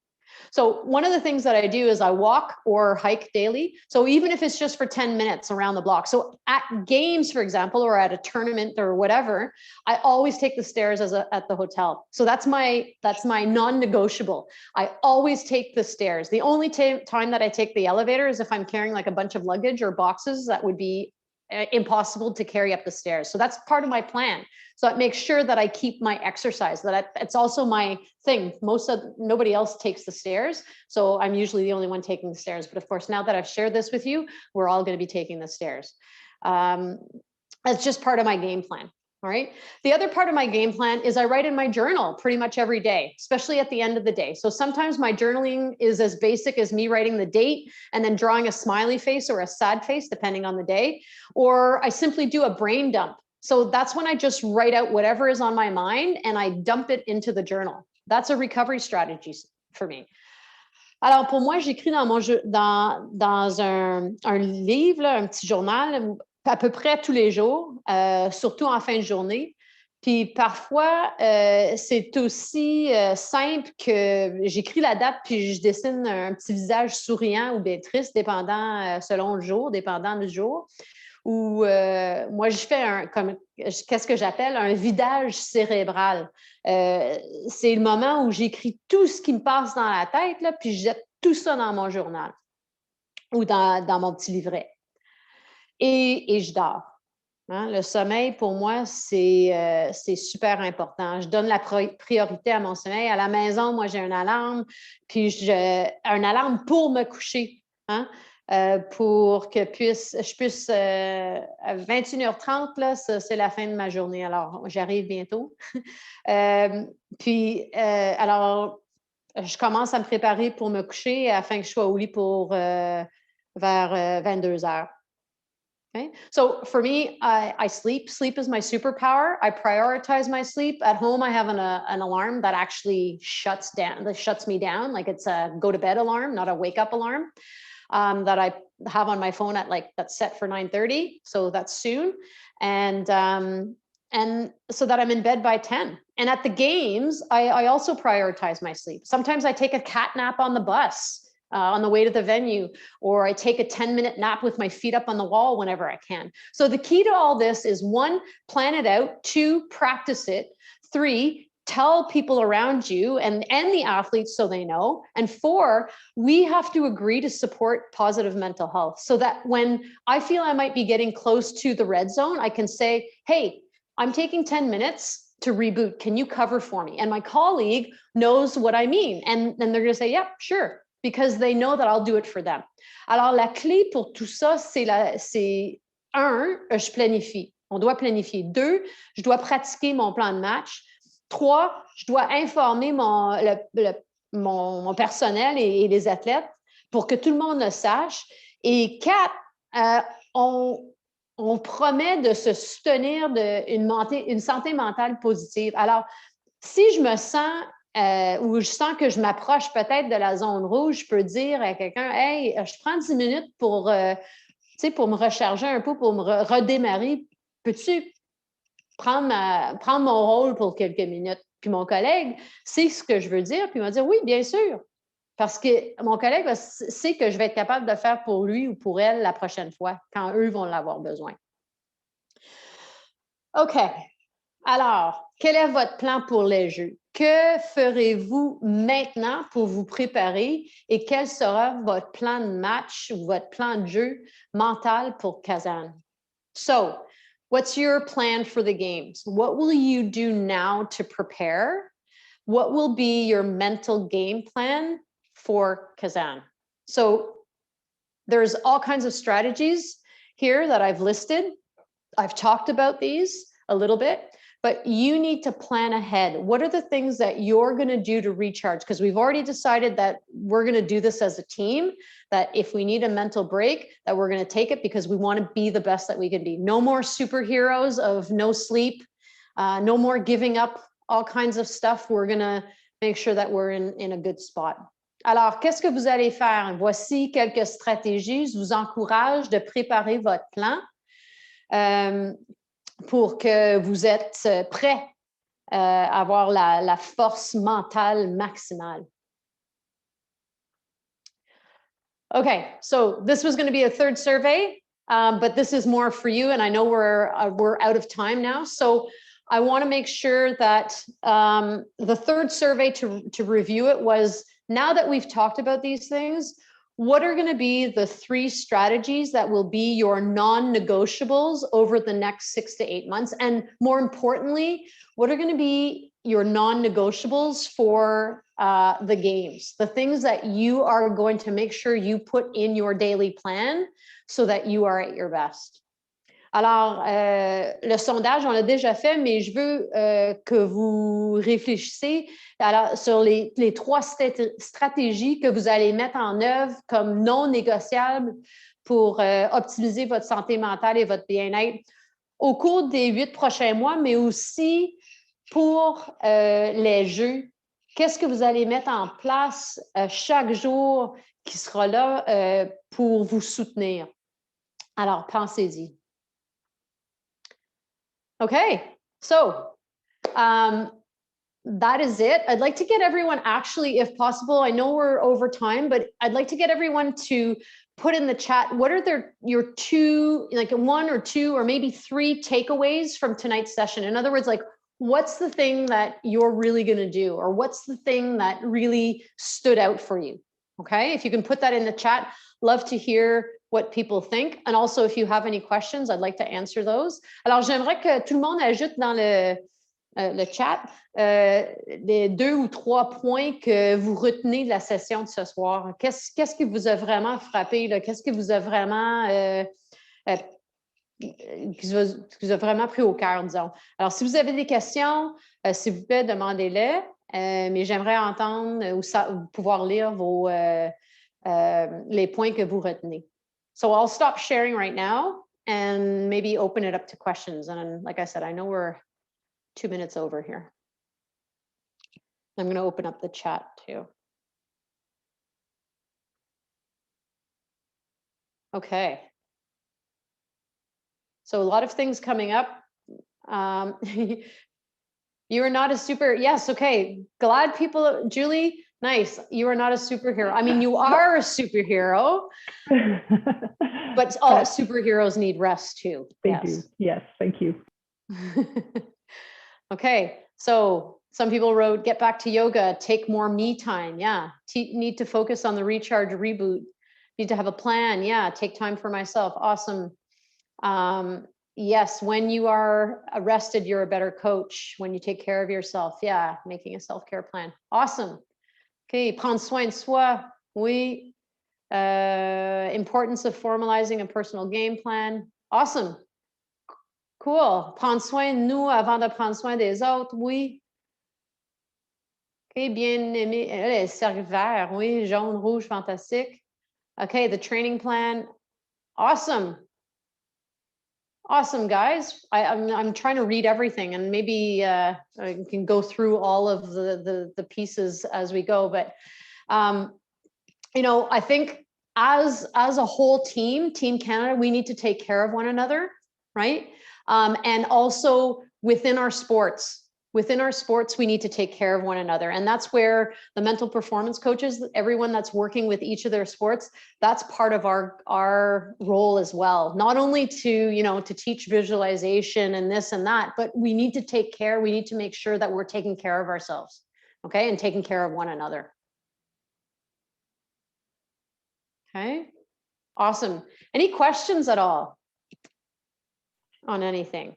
So one of the things that I do is I walk or hike daily. So even if it's just for 10 minutes around the block. So at games, for example, or at a tournament or whatever, I always take the stairs at the hotel. So that's my non-negotiable. I always take the stairs. The only time that I take the elevator is if I'm carrying like a bunch of luggage or boxes that would be impossible to carry up the stairs. So that's part of my plan. So it makes sure that I keep my exercise, it's also my thing. Nobody else takes the stairs. So I'm usually the only one taking the stairs. But of course, now that I've shared this with you, we're all going to be taking the stairs. That's just part of my game plan. All right. The other part of my game plan is I write in my journal pretty much every day, especially at the end of the day. So sometimes my journaling is as basic as me writing the date and then drawing a smiley face or a sad face, depending on the day, or I simply do a brain dump. So that's when I just write out whatever is on my mind and I dump it into the journal. That's a recovery strategy for me. Alors, pour moi, j'écris dans un livre, là, un petit journal, à peu près tous les jours, surtout en fin de journée. Puis parfois, c'est aussi simple que j'écris la date puis je dessine un petit visage souriant ou bien triste, dépendant, selon le jour, dépendant du jour. Ou moi, je fais qu'est-ce que j'appelle un vidage cérébral. C'est le moment où j'écris tout ce qui me passe dans la tête, là, puis je jette tout ça dans mon journal ou dans mon petit livret. Et je dors. Hein? Le sommeil, pour moi, c'est super important. Je donne la priorité à mon sommeil. À la maison, moi, j'ai une alarme, puis une alarme pour me coucher, hein? Pour que je puisse, à 21h30, là, c'est la fin de ma journée. Alors, j'arrive bientôt. Alors, je commence à me préparer pour me coucher afin que je sois au lit pour vers 22h. Okay. So for me, I sleep. Sleep is my superpower. I prioritize my sleep. At home, I have an alarm that actually shuts me down. Like it's a go to bed alarm, not a wake up alarm, that I have on my phone that's set for 9:30. So that's soon. And so that I'm in bed by 10. And at the games, I also prioritize my sleep. Sometimes I take a cat nap on the bus. On the way to the venue, or I take a 10-minute nap with my feet up on the wall whenever I can. So the key to all this is 1, plan it out, 2, practice it, 3, tell people around you and the athletes so they know, and 4, we have to agree to support positive mental health so that when I feel I might be getting close to the red zone, I can say, hey, I'm taking 10 minutes to reboot. Can you cover for me? And my colleague knows what I mean. And then they're going to say, yeah, sure. Because they know that I'll do it for them. Alors, la clé pour tout ça, c'est 1, je planifie. On doit planifier. 2, je dois pratiquer mon plan de match. 3, je dois informer mon personnel et les athlètes pour que tout le monde le sache. Et 4, on promet de se soutenir d'une santé mentale positive. Alors, si je me sens où je sens que je m'approche peut-être de la zone rouge, je peux dire à quelqu'un, hey, je prends 10 minutes pour me recharger un peu, pour me redémarrer. Peux-tu prendre mon rôle pour quelques minutes? Puis mon collègue sait ce que je veux dire, puis il va dire, oui, bien sûr. Parce que mon collègue sait que je vais être capable de faire pour lui ou pour elle la prochaine fois, quand eux vont l'avoir besoin. OK. Alors, quel est votre plan pour les Jeux? Que ferez-vous maintenant pour vous préparer et quel sera votre plan de match ou votre plan de jeu mental pour Kazan? So, what's your plan for the games? What will you do now to prepare? What will be your mental game plan for Kazan? So, there's all kinds of strategies here that I've listed. I've talked about these a little bit. But you need to plan ahead. What are the things that you're going to do to recharge? Because we've already decided that we're going to do this as a team, that if we need a mental break, that we're going to take it because we want to be the best that we can be. No more superheroes of no sleep, no more giving up all kinds of stuff. We're going to make sure that we're in a good spot. Alors, qu'est-ce que vous allez faire? Voici quelques stratégies. Je vous encourage de préparer votre plan. Pour que vous êtes prêts à avoir la force mentale maximale. Okay, so this was going to be a third survey, but this is more for you, and I know we're out of time now. So I want to make sure that the third survey to review it was, now that we've talked about these things, what are going to be the 3 strategies that will be your non-negotiables over the next 6 to 8 months? And more importantly, what are going to be your non-negotiables for the games? The things that you are going to make sure you put in your daily plan so that you are at your best. Alors, le sondage, on l'a déjà fait, mais je veux que vous réfléchissez sur les 3 stratégies que vous allez mettre en œuvre comme non négociables pour optimiser votre santé mentale et votre bien-être au cours des 8 prochains mois, mais aussi pour les Jeux. Qu'est-ce que vous allez mettre en place chaque jour qui sera là pour vous soutenir? Alors, pensez-y. Okay, so That is it. I'd like to get everyone actually, if possible, I know we're over time, but I'd like to get everyone to put in the chat, what are your two, like one or two, or maybe three takeaways from tonight's session? In other words, like, what's the thing that you're really going to do? Or what's the thing that really stood out for you? Okay, if you can put that in the chat, love to hear what people think. And also, if you have any questions, I'd like to answer those. Alors, j'aimerais que tout le monde ajoute dans le chat les 2 ou 3 points que vous retenez de la session de ce soir. Qu'est-ce qui vous a vraiment frappé? Qu'est-ce qui vous a vraiment qui vous a vraiment pris au cœur, disons. Alors, si vous avez des questions, s'il vous plaît, demandez-les. Mais j'aimerais entendre ou pouvoir lire les points que vous retenez. So I'll stop sharing right now and maybe open it up to questions. And like I said, I know we're 2 minutes over here. I'm going to open up the chat too. Okay. So a lot of things coming up. You are not a super, yes, okay. Glad people, Julie, nice. You are not a superhero. I mean, you are a superhero, but all superheroes need rest too. They do. Yes, thank you. Okay, so some people wrote, get back to yoga, take more me time. Yeah, need to focus on the recharge, reboot. Need to have a plan. Yeah, take time for myself. Awesome. Yes, when you are rested, you're a better coach. When you take care of yourself. Yeah, making a self-care plan. Awesome. Okay, prendre soin de soi. Oui. Importance of formalizing a personal game plan. Awesome. Cool. Prendre soin de nous avant de prendre soin des autres. Oui. Okay, bien aimé. Les cercles verts. Oui, jaune, rouge, fantastique. Okay, the training plan. Awesome. Awesome, guys. I'm trying to read everything, and maybe I can go through all of the pieces as we go. But you know, I think as a whole team, Team Canada, we need to take care of one another, right? And also within our sports. Within our sports, we need to take care of one another. And that's where the mental performance coaches, everyone that's working with each of their sports, that's part of our role as well. Not only to, you know, to teach visualization and this and that, but we need to take care, we need to make sure that we're taking care of ourselves, okay? And taking care of one another. Okay, awesome. Any questions at all on anything?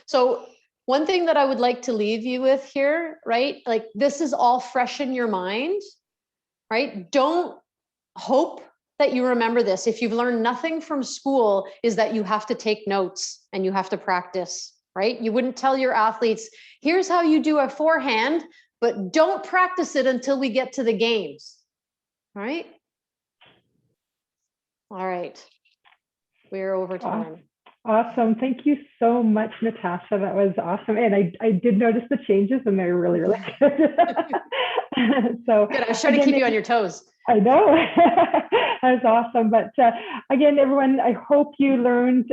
So one thing that I would like to leave you with here, right? Like, this is all fresh in your mind, right? Don't hope that you remember this. If you've learned nothing from school, is that you have to take notes and you have to practice, right? You wouldn't tell your athletes, here's how you do a forehand, but don't practice it until we get to the games, right? All right, we're over time. Awesome. Thank you so much, Natasha. That was awesome. And I did notice the changes, and they're really, really good. So good. I was trying to keep you on your toes. I know. That was awesome. But again, everyone, I hope you learned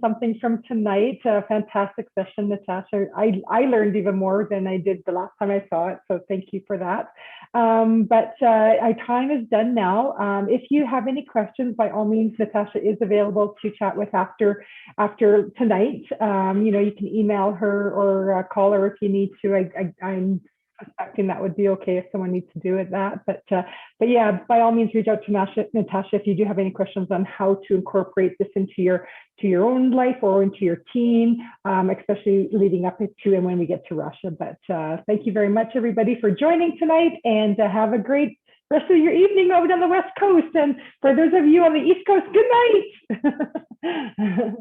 something from tonight. A fantastic session, Natasha. I learned even more than I did the last time I saw it. So thank you for that. But our time is done now. If you have any questions, by all means, Natasha is available to chat with after tonight. You know, you can email her or call her if you need to. I'm suspecting that would be okay if someone needs to do it that. But yeah, by all means, reach out to Natasha if you do have any questions on how to incorporate this into your own life or into your team, especially leading up to and when we get to Russia. But thank you very much, everybody, for joining tonight, and have a great rest of your evening over on the West Coast. And for those of you on the East Coast, good night.